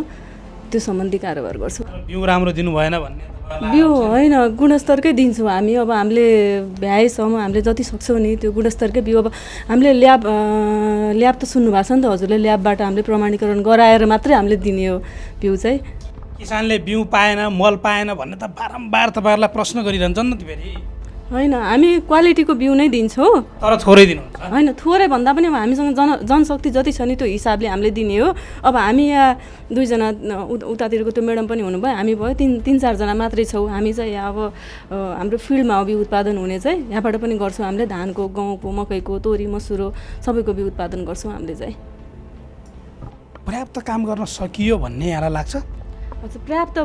त्यो सम्बन्धी कारोबार गर्छौँ। बिउ राम्रो दिनु भएन भन्ने? बिउ होइन, गुणस्तरकै दिन्छौँ हामी। अब हामीले भ्याएसम्म हामीले जति सक्छौँ नि त्यो गुणस्तरकै बिउ। अब हामीले ल्याब त सुन्नु भएको छ नि त हजुरले, ल्याबबाट हामीले प्रमाणीकरण गराएर मात्रै हामीले दिने हो बिउ चाहिँ। किसानले बिउ पाएन, मल पाएन भन्ने त बारम्बार तपाईँहरूलाई प्रश्न गरिरहन्छन् नि त फेरि। होइन, हामी क्वालिटीको बिउ नै दिन्छौँ, तर थोरै दिनुहुन्छ? होइन, थोरै भन्दा पनि अब हामीसँग जनशक्ति जति छ नि त्यो हिसाबले हामीले दिने हो। अब हामी यहाँ 2 जना उतातिरको त्यो म्याडम पनि हुनुभयो, हामी भयो 3-4 जना मात्रै छौँ। हामी चाहिँ यहाँ अब हाम्रो फिल्डमा हो बिउ उत्पादन हुने चाहिँ, यहाँबाट पनि गर्छौँ हामीले। धानको, गहुँको, मकैको, तोरी, मसुरो सबैको बिउ उत्पादन गर्छौँ हामीले चाहिँ। पर्याप्त काम गर्न सकियो भन्ने यहाँलाई लाग्छ? हजुर, पर्याप्त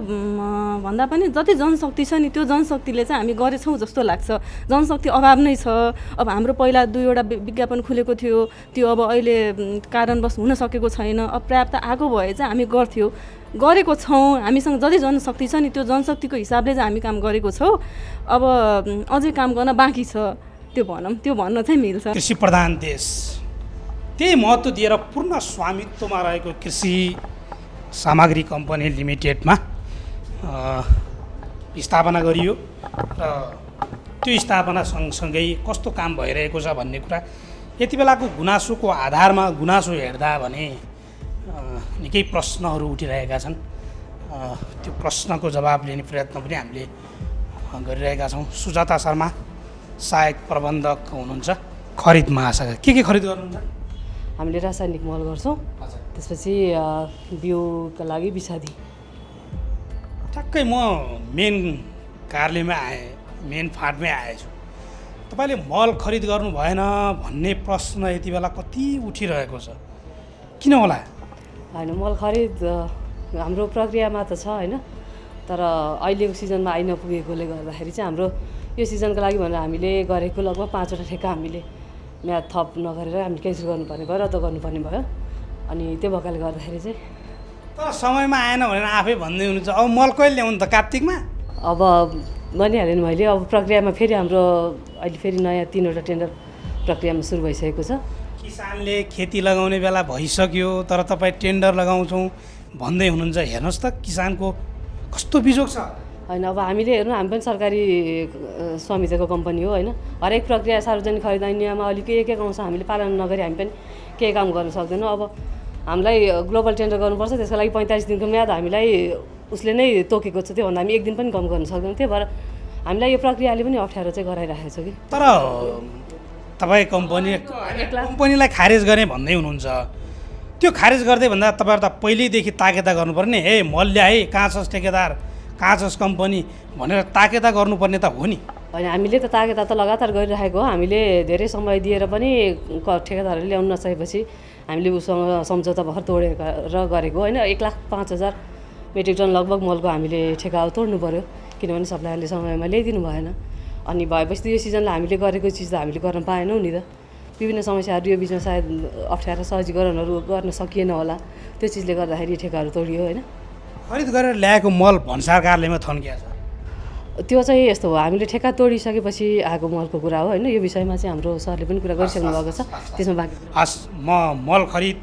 भन्दा पनि जति जनशक्ति छ नि त्यो जनशक्तिले चाहिँ हामी गरेछौँ जस्तो लाग्छ। जनशक्ति अभाव नै छ। अब हाम्रो पहिला 2वटा विज्ञापन खुलेको थियो, त्यो अब अहिले कारणवश हुन सकेको छैन। अब पर्याप्त आएको भए चाहिँ हामी गरेको छौँ। हामीसँग जति जनशक्ति छ नि त्यो जनशक्तिको हिसाबले चाहिँ हामी काम गरेको छौँ। अब अझै काम गर्न बाँकी छ, त्यो भन्न चाहिँ मिल्छ। कृषि प्रधान देश, त्यही महत्त्व दिएर पूर्ण स्वामित्वमा रहेको कृषि सामग्री कम्पनी लिमिटेडमा स्थापना गरियो र त्यो स्थापना सँगसँगै कस्तो काम भइरहेको छ भन्ने कुरा यति बेलाको गुनासोको आधारमा गुनासो हेर्दा भने निकै प्रश्नहरू उठिरहेका छन्। त्यो प्रश्नको जवाब लिने प्रयत्न पनि हामीले गरिरहेका छौँ। सुजाता शर्मा सहायक प्रबन्धक हुनुहुन्छ खरिद महाशाखा। के खरिद गर्नुहुन्छ? हामीले रासायनिक मल गर्छौँ, त्यसपछि बिउका लागि विषादी। ठ्याक्कै म मेन कार्यालयमा आएँ, मेन फाँटमै आएछु। तपाईँले मल खरिद गर्नु भएन भन्ने प्रश्न यति बेला कति उठिरहेको छ, किन होला? होइन, मल खरिद हाम्रो प्रक्रियामा त छ होइन, तर अहिलेको सिजनमा आइ नपुगेकोले गर्दाखेरि चाहिँ हाम्रो यो सिजनको लागि भनेर हामीले गरेको लगभग 5वटा ठेक्का हामीले म्याद थप नगरेर हामी क्यान्सल गर्नुपर्ने भयो, रद्द गर्नुपर्ने भयो। अनि त्यो भएकाले गर्दाखेरि चाहिँ तर समयमा आएन भनेर आफै भन्दै हुनुहुन्छ। अब मल कहिले ल्याउनु त? कार्तिकमा? अब भनिहालेँ नि मैले, अब प्रक्रियामा फेरि हाम्रो अहिले फेरि नयाँ 3वटा टेन्डर प्रक्रियामा सुरु भइसकेको छ। किसानले खेती लगाउने बेला भइसक्यो, तर तपाईँ टेन्डर लगाउँछौँ भन्दै हुनुहुन्छ। हेर्नुहोस् त किसानको कस्तो बिजोग छ। होइन, अब हामीले हेर्नु, हामी पनि सरकारी स्वामित्वको कम्पनी हो होइन, हरेक प्रक्रिया सार्वजनिक खरिदारी नियमावली के आउँछ हामीले पालन नगरी हामी पनि केही काम गर्न सक्दैनौँ। अब हामीलाई ग्लोबल टेन्डर गर्नुपर्छ, त्यसको लागि 45 दिनको म्याद हामीलाई उसले नै तोकेको छ, त्योभन्दा हामी 1 दिन पनि कम गर्न सक्दैनौँ। त्यही भएर हामीलाई यो प्रक्रियाले पनि अप्ठ्यारो चाहिँ गराइरहेको छ कि। तर तपाईँ कम्पनीलाई खारेज गर्ने भन्दै हुनुहुन्छ। त्यो खारेज गर्दै भन्दा तपाईँहरू त पहिल्यैदेखि ताकेता गर्नुपर्ने, हे मल ल्याए, कहाँ छस् ठेकेदार, कहाँ छस् कम्पनी भनेर ताकेता गर्नुपर्ने त हो नि। होइन, हामीले त ताकेता त लगातार गरिरहेको हो। हामीले धेरै समय दिएर पनि ठेकेदारहरूले ल्याउन नसकेपछि हामीले उसँग सम्झौता भर्खर तोडेर गरेको होइन। 1,05,000 मेट्रिक टन लगभग मलको हामीले ठेका तोड्नु पऱ्यो, किनभने सप्लायरले समयमा ल्याइदिनु भएन। अनि भएपछि यो सिजनलाई हामीले गरेको चिज त हामीले गर्न पाएनौँ नि त। विभिन्न समस्याहरू यो बिचमा सायद अप्ठ्यारो सहजीकरणहरू गर्न सकिएन होला, त्यो चिजले गर्दाखेरि ठेकाहरू तोडियो होइन। खरिद गरेर ल्याएको मल भन्सार कार्यालयमा थन्किया छ। त्यो चाहिँ यस्तो हो, हामीले ठेका तोडिसकेपछि आएको मलको कुरा हो होइन। यो विषयमा चाहिँ हाम्रो सरले पनि कुरा गरिसक्नु भएको छ, त्यसमा बाँकी। हस्, म मल खरिद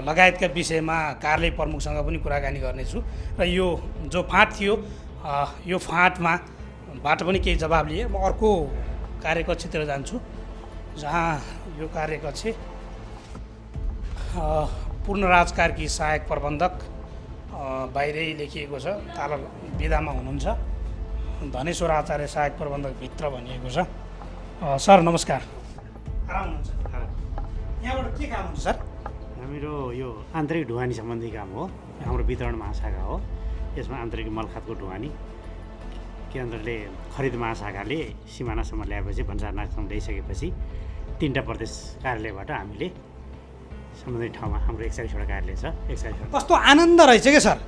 लगायतका विषयमा कार्यालय प्रमुखसँग पनि कुराकानी गर्नेछु। र यो जो फाँट थियो, यो फाँटबाट पनि केही जवाब लिए। म अर्को कार्यकक्षतिर जान्छु, जहाँ यो कार्यकक्ष पूर्णराज कार्की सहायक प्रबन्धक बाहिरै लेखिएको छ, ताल विधामा हुनुहुन्छ। धनेश्वर आचार्य सहायक प्रबन्धक भित्र भनिएको छ। सर नमस्कार, आराम हुनुहुन्छ? यहाँबाट के काम हुन्छ सर? हाम्रो यो आन्तरिक ढुवानी सम्बन्धी काम हो, हाम्रो वितरण महाशाखा हो। यसमा आन्तरिक मलखातको ढुवानी केन्द्रले खरिद महाशाखाले सिमानासम्म ल्याएपछि, भन्सार नाकसम्म ल्याइसकेपछि 3वटा प्रदेश कार्यालयबाट हामीले सम्बन्धित ठाउँमा हाम्रो 41वटा कार्यालय छ। 41वटा। कस्तो आनन्द रहेछ क्या सर,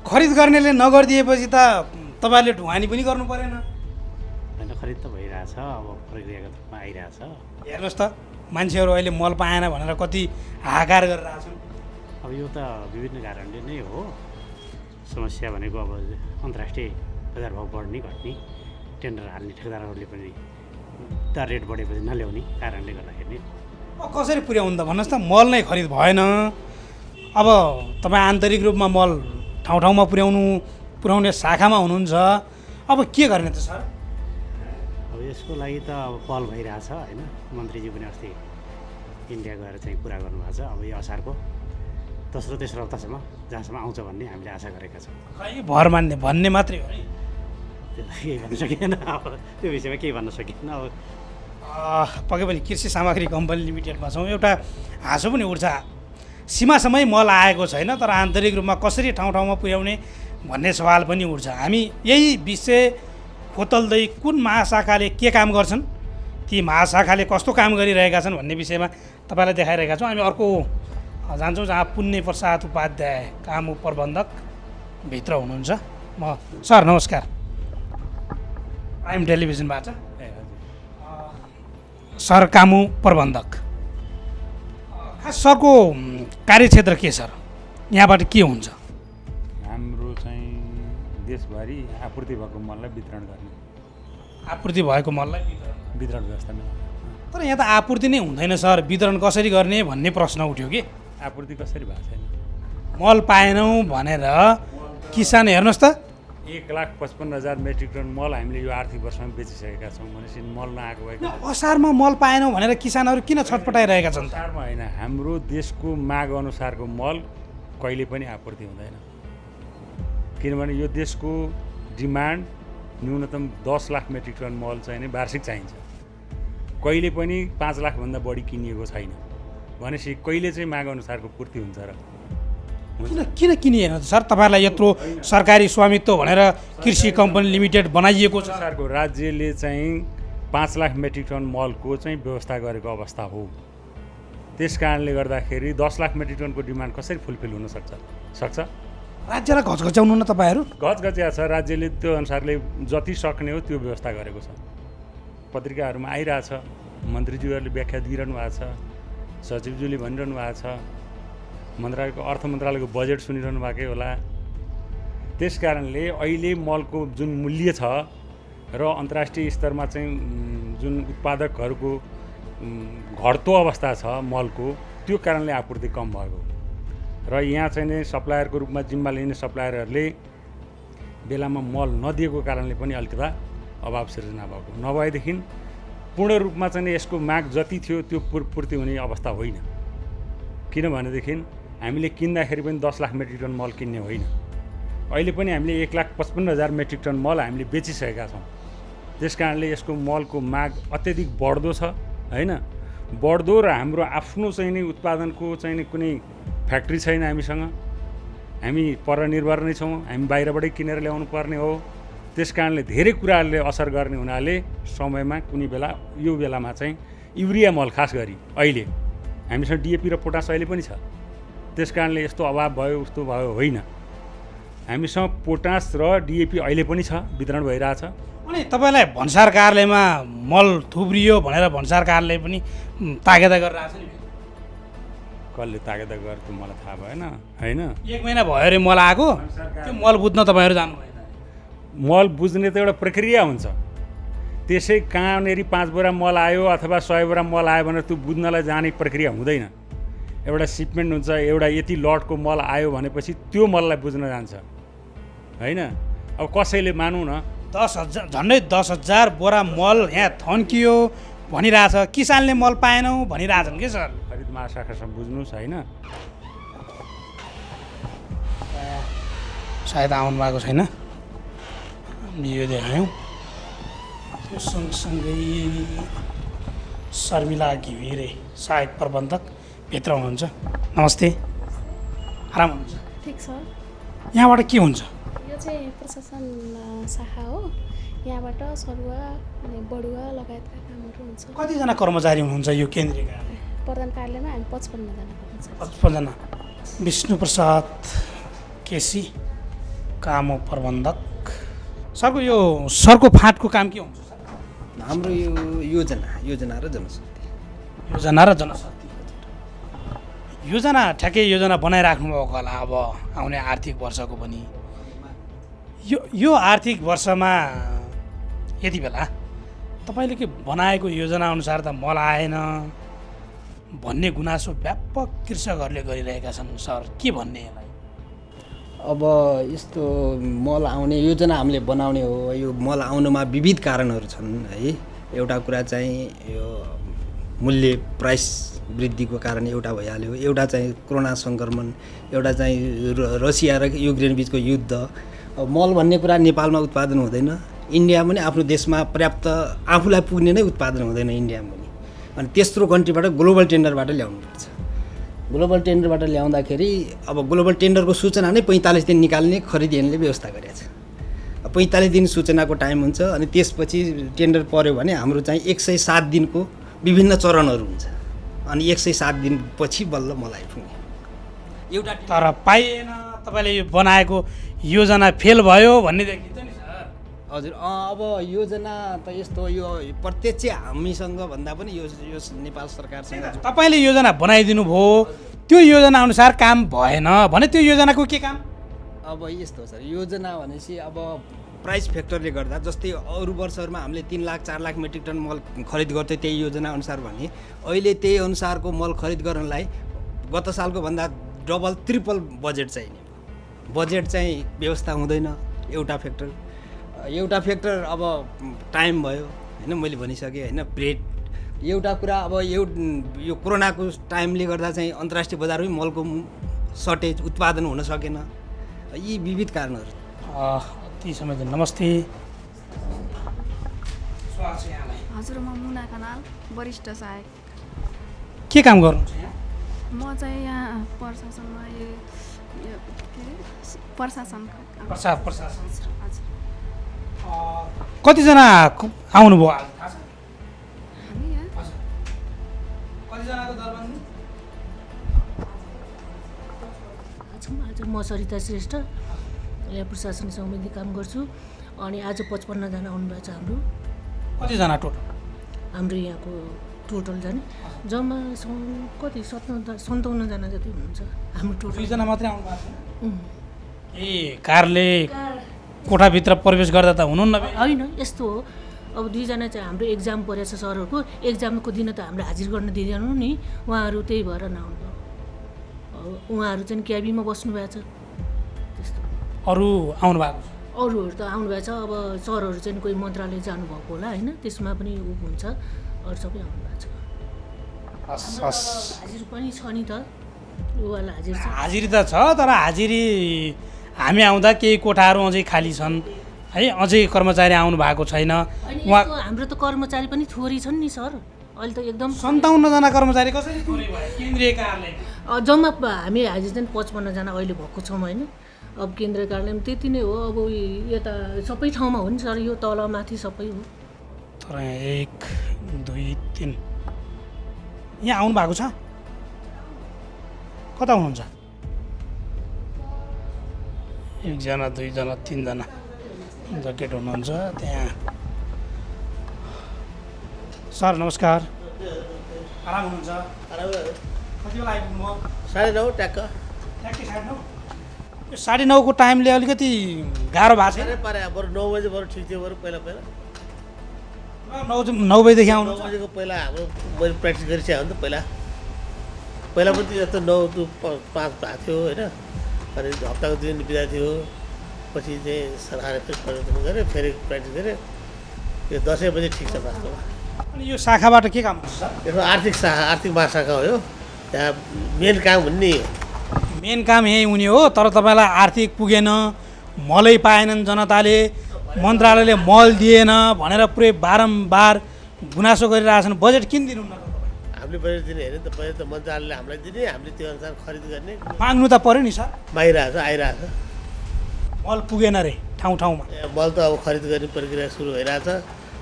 खरिद गर्नेले नगरिदिएपछि त तपाईँले ढुवानी पनि गर्नु परेन। होइन, खरिद त भइरहेछ, अब प्रक्रियागत रूपमा आइरहेछ। हेर्नुहोस् त, मान्छेहरू अहिले मल पाएन भनेर कति हाहाकार गरिरहेछन्। अब यो त विभिन्न कारणले नै हो। समस्या भनेको अब अन्तर्राष्ट्रिय बजार भाव बढ्ने घट्ने, टेन्डर हाल्ने ठेकेदारहरूले पनि दर रेट बढेपछि नल्याउने कारणले गर्दाखेरि नै। कसरी पुर्याउनु त भन्नुहोस् त? मल नै खरिद भएन। अब तपाईँ आन्तरिक रूपमा मल ठाउँ ठाउँमा पुर्याउने शाखामा हुनुहुन्छ, अब के गर्ने त सर? अब यसको लागि त अब पहल भइरहेछ होइन। मन्त्रीजी पनि अस्ति इन्डिया गएर चाहिँ कुरा गर्नुभएको छ। अब यो असारको तेस्रो हप्तासम्म जहाँसम्म आउँछ भन्ने हामीले आशा गरेका छौँ। खै भर मान्ने भन्ने मात्रै हो नि, केही भन्न सकिएन। अब त्यो विषयमा केही भन्न सकिएन। अब पक्कै पनि कृषि सामग्री कम्पनी लिमिटेडमा छौँ। एउटा हाँसो पनि उठ्छ, सीमासम्मै मल आएको छैन, तर आन्तरिक रूपमा कसरी ठाउँ ठाउँमा पुर्याउने भन्ने सवाल पनि उठ्छ। हामी यही विषय खोतल्दै कुन महाशाखाले के काम गर्छन्, ती महाशाखाले कस्तो काम गरिरहेका छन् भन्ने विषयमा तपाईँलाई देखाइरहेका छौँ। हामी अर्को जान्छौँ, जहाँ पुण्य प्रसाद उपाध्याय कामु प्रबन्धक भित्र हुनुहुन्छ। म सर नमस्कार, प्राइम टेलिभिजनबाट सर कामु प्रबन्धक। खास सरको कार्यक्षेत्र के सर, यहाँबाट के हुन्छ? हाम्रो चाहिँ देशभरि आपूर्ति भएको मललाई वितरण गर्ने। आपूर्ति भएको मललाई वितरण व्यवस्थामा। तर यहाँ त आपूर्ति नै हुँदैन सर, वितरण कसरी गर्ने भन्ने प्रश्न उठ्यो कि। आपूर्ति कसरी भएको छैन? मल पाएनौँ भनेर किसान, हेर्नुहोस् त, 1,55,000 मेट्रिक टन मल हामीले यो आर्थिक वर्षमा बेचिसकेका छौँ भनेपछि मल नआएको भएका। असारमा मल पाएनौँ भनेर किसानहरू किन छटपटाइरहेका छन्? असारमा होइन, हाम्रो देशको माग अनुसारको मल कहिले पनि आपूर्ति हुँदैन, किनभने यो देशको डिमान्ड न्यूनतम 10 लाख मेट्रिक टन मल चाहिँ नै वार्षिक चाहिन्छ। कहिले पनि 5 लाखभन्दा बढी किनिएको छैन भनेपछि कहिले चाहिँ माग अनुसारको पूर्ति हुन्छ र? किन किनिएन सर? तपाईँलाई यत्रो सरकारी स्वामित्व भनेर कृषि कम्पनी लिमिटेड बनाइएको छ। सरकारको राज्यले चाहिँ 5 लाख मेट्रिक टन मलको चाहिँ व्यवस्था गरेको अवस्था हो। त्यस कारणले गर्दाखेरि 10 लाख मेट्रिक टनको डिमान्ड कसरी फुलफिल हुन सक्छ? राज्यलाई घचघच्याउनु न तपाईँहरू? घचघच्या छ, राज्यले त्यो अनुसारले जति सक्ने हो त्यो व्यवस्था गरेको छ। पत्रिकाहरूमा आइरहेछ, मन्त्रीज्यूहरूले व्याख्या दिइरहनु भएको छ, सचिवज्यूले भनिरहनु भएको छ, मन्त्रालयको अर्थ मन्त्रालयको बजेट सुनिरहनु भएकै होला। त्यस कारणले अहिले मलको जुन मूल्य छ र अन्तर्राष्ट्रिय स्तरमा चाहिँ जुन उत्पादकहरूको घट्दो अवस्था छ मलको, त्यो कारणले आपूर्ति कम भएको र यहाँ चाहिँ नै सप्लायरको रूपमा जिम्मा लिने सप्लायरहरूले बेलामा मल नदिएको कारणले पनि अलिकता अभाव सिर्जना भएको। नभएदेखि पूर्ण रूपमा चाहिँ यसको माग जति थियो त्यो पूर्ति हुने अवस्था होइन। किनभनेदेखि हामीले किन्दाखेरि पनि 10 लाख मेट्रिक टन मल किन्ने होइन। अहिले पनि हामीले 1,55,000 मेट्रिक टन मल हामीले बेचिसकेका छौँ। त्यस कारणले यसको मलको माग अत्यधिक बढ्दो छ होइन। बढ्दो र हाम्रो आफ्नो चाहिँ नि उत्पादनको चाहिँ नि कुनै फ्याक्ट्री छैन हामीसँग, हामी परनिर्भर नै छौँ, हामी बाहिरबाटै किनेर ल्याउनु पर्ने हो। त्यस कारणले धेरै कुराहरूले असर गर्ने हुनाले समयमा कुनै बेला यो बेलामा चाहिँ युरिया मल खास गरी अहिले हामीसँग डिएपी र पोटास अहिले पनि छ। त्यस कारणले यस्तो अभाव भयो उस्तो भयो होइन, हामीसँग पोटास र डिएपी अहिले पनि छ, वितरण भइरहेछ। अनि तपाईँलाई भन्सार कार्यालयमा मल थुप्रियो भनेर भन्सार कार्यालय पनि तागेदा गरिरहेछ नि? कसले तागेदा गरेको मलाई थाहा भएन होइन। 1 महिना भयो अरे मल आएको, त्यो मल बुझ्न तपाईँहरू जानु भएन? मल बुझ्ने त एउटा प्रक्रिया हुन्छ। त्यसै कहाँनिर 5 बोरा मल आयो अथवा 100 बोरा मल आयो भनेर त्यो बुझ्नलाई जाने प्रक्रिया हुँदैन। एउटा सिपमेन्ट हुन्छ, एउटा यति लटको मल आयो भनेपछि त्यो मललाई बुझ्न जान्छ होइन। अब कसैले मानौँ न 10,000 झन्डै 10,000 बोरा मल यहाँ थन्कियो भनिरहेछ, किसानले मल पाएनौँ भनिरहेछन् कि सर? खरिद महाशाखासँग बुझ्नुहोस् होइन। सायद आउनु भएको छैन, यो देखायौँ। त्यो सँगसँगै शर्मिला घिमिरे सहायक प्रबन्धक भित्र हुनुहुन्छ। नमस्ते, आराम हुनुहुन्छ? ठिक छ। यहाँबाट के हुन्छ? यो चाहिँ प्रशासन शाखा हो। यहाँबाट सरुवा अनि बडुवा लगायतका कामहरू हुन्छ। कतिजना कर्मचारी हुनुहुन्छ यो केन्द्रीय कार्यालय? प्रधान कार्यालयमा हामी 55 जना हुनुहुन्छ। 55 जना। विष्णुप्रसाद केसी काम प्रबन्धक। सरको यो सरको फाँटको काम के हुन्छ? हाम्रो यो योजना र जनशक्ति। योजना र जनशक्ति। योजना ठ्याक्कै योजना बनाइराख्नु भएको होला अब आउने आर्थिक वर्षको पनि। यो आर्थिक वर्षमा यति बेला तपाईँले के बनाएको योजना अनुसार त मल आएन भन्ने गुनासो व्यापक कृषकहरूले गरिरहेका छन्। सर के भन्ने यसलाई? अब यस्तो मल आउने योजना हामीले बनाउने हो। यो मल आउनुमा विविध कारणहरू छन् है। एउटा कुरा चाहिँ यो मूल्य प्राइस वृद्धिको कारण एउटा भइहाल्यो, एउटा चाहिँ कोरोना सङ्क्रमण, एउटा चाहिँ रसिया र युक्रेन बिचको युद्ध। मल भन्ने कुरा नेपालमा उत्पादन हुँदैन, इन्डिया पनि आफ्नो देशमा पर्याप्त आफूलाई पुग्ने नै उत्पादन हुँदैन इन्डियामा पनि। अनि तेस्रो कन्ट्रीबाट ग्लोबल टेन्डरबाट ल्याउनुपर्छ। ग्लोबल टेन्डरबाट ल्याउँदाखेरि अब ग्लोबल टेन्डरको सूचना नै 45 दिन निकाल्ने खरिदेनले व्यवस्था गरेको छ। 45 दिन सूचनाको टाइम हुन्छ अनि त्यसपछि टेन्डर पर्यो भने हाम्रो चाहिँ 107 दिनको विभिन्न चरणहरू हुन्छ अनि 107 दिनपछि बल्ल मलाई आइपुग्ने एउटा। तर पाइएन, तपाईँले यो बनाएको योजना फेल भयो भन्ने देखिन्छ नि सर? हजुर अब योजना त यस्तो यो प्रत्यक्ष हामीसँग भन्दा पनि यो नेपाल सरकारसँग तपाईँले योजना बनाइदिनु भयो, त्यो योजना अनुसार काम भएन भने त्यो योजनाको के काम? अब यस्तो हो सर, योजना भनेपछि अब प्राइस फ्याक्टरले गर्दा जस्तै अरू वर्षहरूमा हामीले 3 लाख 4 लाख मेट्रिक टन मल खरिद गर्थ्यो त्यही योजना अनुसार भने अहिले त्यही अनुसारको मल खरिद गर्नलाई गत सालको भन्दा डबल ट्रिपल बजेट चाहिने। बजेट चाहिँ व्यवस्था हुँदैन एउटा फ्याक्टर। अब टाइम भयो होइन, मैले भनिसकेँ होइन। ब्रेड एउटा कुरा, अब यो कोरोनाको टाइमले गर्दा चाहिँ अन्तर्राष्ट्रिय बजारमै मलको सर्टेज उत्पादन हुन सकेन यी विविध कारणहरू अति समय नमस्ते हजुर म मुना कनाल वरिष्ठ सहायक के काम गर्नुहुन्छ यहाँ म चाहिँ यहाँ प्रशासनमा यो के अरे प्रशासनको काम प्रशासन हजुर कतिजना आउनुभयो आज थाहा छ हामी यहाँ कतिजनाको दरबन्दी आज म सरिता श्रेष्ठ यहाँ प्रशासन समिति काम गर्छु अनि आज 55 जना आउनुभएको छ हाम्रो कतिजना टोटल हाम्रो यहाँको टोटल जाने जम्मा कति 57 जना जति हुनुहुन्छ हाम्रो टोटल 2 जना मात्रै आउनु भएको छ ए कारले कोठाभित्र प्रवेश गर्दा त हुनुहुन्न होइन यस्तो हो अब 2 जना चाहिँ हाम्रो एक्जाम परेछ सरहरूको एक्जामको दिन त हामीले हाजिर गर्न दिँदैनौँ नि उहाँहरू त्यही भएर नआउनु उहाँहरू चाहिँ क्याबीमा बस्नु भएको छ त्यस्तो अरू आउनु भएको छ अरूहरू त आउनुभएको छ अब सरहरू चाहिँ कोही मन्त्रालय जानुभएको होला होइन त्यसमा पनि ऊ हुन्छ अरू सबै आउनुभएको छ हाजिर पनि छ नि त उहाँलाई हाजिर छ हाजिरी त छ तर हाजिरी हामी आउँदा केही कोठाहरू अझै खाली छन् है अझै कर्मचारी आउनु भएको छैन हाम्रो त कर्मचारी पनि थोरै छन् नि सर अहिले त एकदम 57 जना कर्मचारी कसरी थोरै भयो केन्द्रीय कार्यालय जम्मा हामी हाजिर चाहिँ 55 जना अहिले भएको छौँ होइन अब केन्द्रीय कार्यालयमा त्यति नै हो अब यता सबै ठाउँमा हो नि सर यो तल माथि सबै हो तर 1 2 3 यहाँ आउनु भएको छ कता हुनुहुन्छ 1 जना 2 जना 3 जना जकेट हुनुहुन्छ त्यहाँ सर नमस्कार आराम हुनुहुन्छ कति बेला आइपुग्नु भयो 9:30 ट्याक्क ट्याक्कै 9:30 यो 9:30 को टाइमले अलिकति गाह्रो भएको छ पारे बरु 9 बजे बरु ठिक थियो बरु पहिला 9 बजेदेखि आउनु 9 बजेको पहिला हाम्रो मैले प्र्याक्टिस गरिसकेको हो नि त पहिला पनि यस्तो 9 to 5 भएको थियो होइन अनि हप्ताको दिन बिदा थियो पछि चाहिँ सरकारले फेरि परिवर्तन गऱ्यो फेरि प्र्याक्टिस गऱ्यो यो 10 बजे ठिक छ वास्तवमा अनि यो शाखाबाट के काम हुन्छ सर यसो आर्थिक महाशाखा हो यो त्यहाँ मेन काम भन्ने मेन काम यही हुने हो तर तपाईँलाई आर्थिक पुगेन मलै पाएनन् जनताले मन्त्रालयले मल दिएन भनेर पुरै बारम्बार गुनासो गरिरहेछन् बजेट किन दिनुहुन्न हामीले बजेट दिने हेऱ्यो नि त बजेट त मन्त्रालयले हामीलाई दिने हामीले त्यो अनुसार खरिद गर्ने माग्नु त पर्यो नि सर आइरहेछ मल पुगेन रे ठाउँ ठाउँमा मल त अब खरिद गर्ने प्रक्रिया सुरु भइरहेछ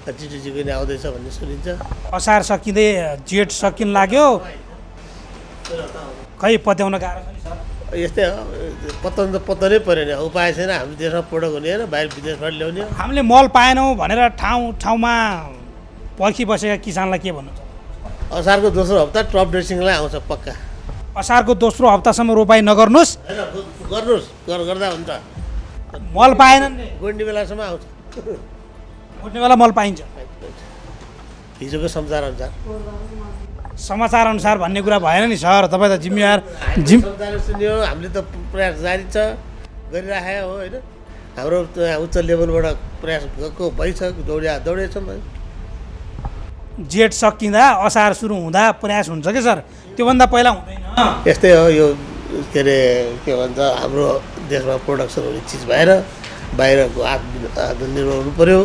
चिटिचिको नि आउँदैछ भन्ने सुनिन्छ असार सकिँदै जेठ सकिन लाग्यो खै पत्याउन गाह्रो छ नि सर यस्तै हो पत्तनै पऱ्यो नि उपाय छैन हाम्रो देशमा प्रडक्ट हुने होइन बाहिर विदेशबाट ल्याउने हामीले मल पाएनौँ भनेर ठाउँमा पर्खिबसेका किसानलाई के भन्नु असारको दोस्रो हप्ता टप ड्रेसिङलाई आउँछ पक्का असारको दोस्रो हप्तासम्म रोपाइ नगर्नुहोस् गर्नुहोस् गर्दा हुन्छ मल पाएनन् गोड्ने बेलासम्म आउँछ गोड्ने बेला मल पाइन्छ हिजोको समाचार अनुसार भन्ने कुरा भएन नि सर तपाईँ त जिम्मेवार सुन्यो हामीले त प्रयास जारी छ गरिराखेको हो होइन हाम्रो उच्च लेभलबाट प्रयास गएको भइछ दौडेछौँ जेठ सकिँदा असार सुरु हुँदा प्रयास हुन्छ कि सर त्योभन्दा पहिला हुँदैन यस्तै हो यो के अरे के भन्छ हाम्रो देशमा प्रोडक्सन हुने चिज भएर बाहिरको आत्मनिर्भर हुनु पऱ्यो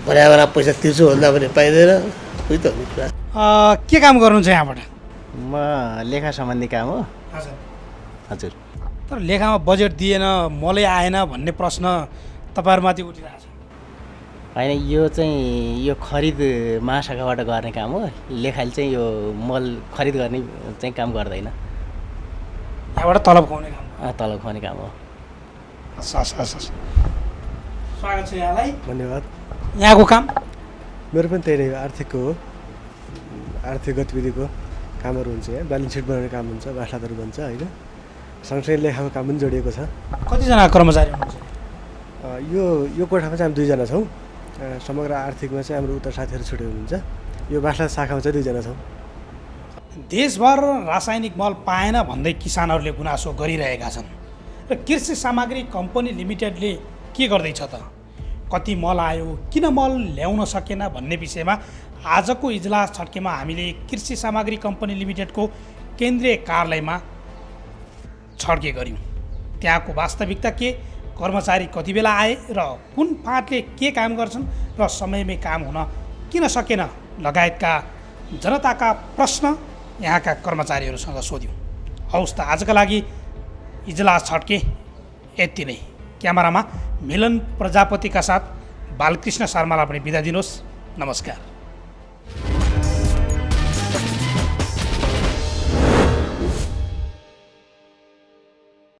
बराबर पैसा तिर्छु भन्दा पनि पाइँदैन उही त हुने कुरा के काम गर्नुहुन्छ यहाँबाट म लेखा सम्बन्धी काम हो हजुर तर लेखामा बजेट दिएन मलै आएन भन्ने प्रश्न तपाईँहरूमाथि उठिरहेको छ होइन यो चाहिँ यो खरिद महाशाखाबाट गर्ने काम हो लेखाले चाहिँ यो मल खरिद गर्ने चाहिँ काम गर्दैन यहाँबाट तलब खुवाउने काम तलब खुवाउने काम हो स्वागत छ यहाँलाई धन्यवाद यहाँको काम मेरो पनि त्यही नै आर्थिकको हो आर्थिक गतिविधिको कामहरू हुन्छ यहाँ ब्यालेन्स सिट बनाउने काम हुन्छ बाख्राहरू बन्छ होइन सँगसँगै लेखाको काम पनि जोडिएको छ कतिजना कर्मचारी हुनुहुन्छ यो कोठामा चाहिँ हामी 2 जना छौँ समग्र आर्थिकमा चाहिँ हाम्रो उता साथीहरू छुट्टै हुनुहुन्छ यो बाख्रा शाखामा चाहिँ 2 जना छौँ देशभर रासायनिक मल पाएन भन्दै किसानहरूले गुनासो गरिरहेका छन् र कृषि सामग्री कम्पनी लिमिटेडले के गर्दैछ त कति मल आयो किन मल ल्याउन सकेन भन्ने विषयमा आजको इजलास छड्केमा हामीले कृषि सामग्री कम्पनी लिमिटेडको केन्द्रीय कार्यालयमा छड्के गऱ्यौँ। त्यहाँको वास्तविकता के, कर्मचारी कति बेला आए र कुन फाँटले के काम गर्छन् र समयमै काम हुन किन सकेन लगायतका जनताका प्रश्न यहाँका कर्मचारीहरूसँग सोध्यौँ। हौस् त आजका लागि इजलास छड्के यति नै। क्यामेरामा मिलन प्रजापतिका साथ बालकृष्ण शर्मालाई पनि बिदा दिनुहोस्। नमस्कार।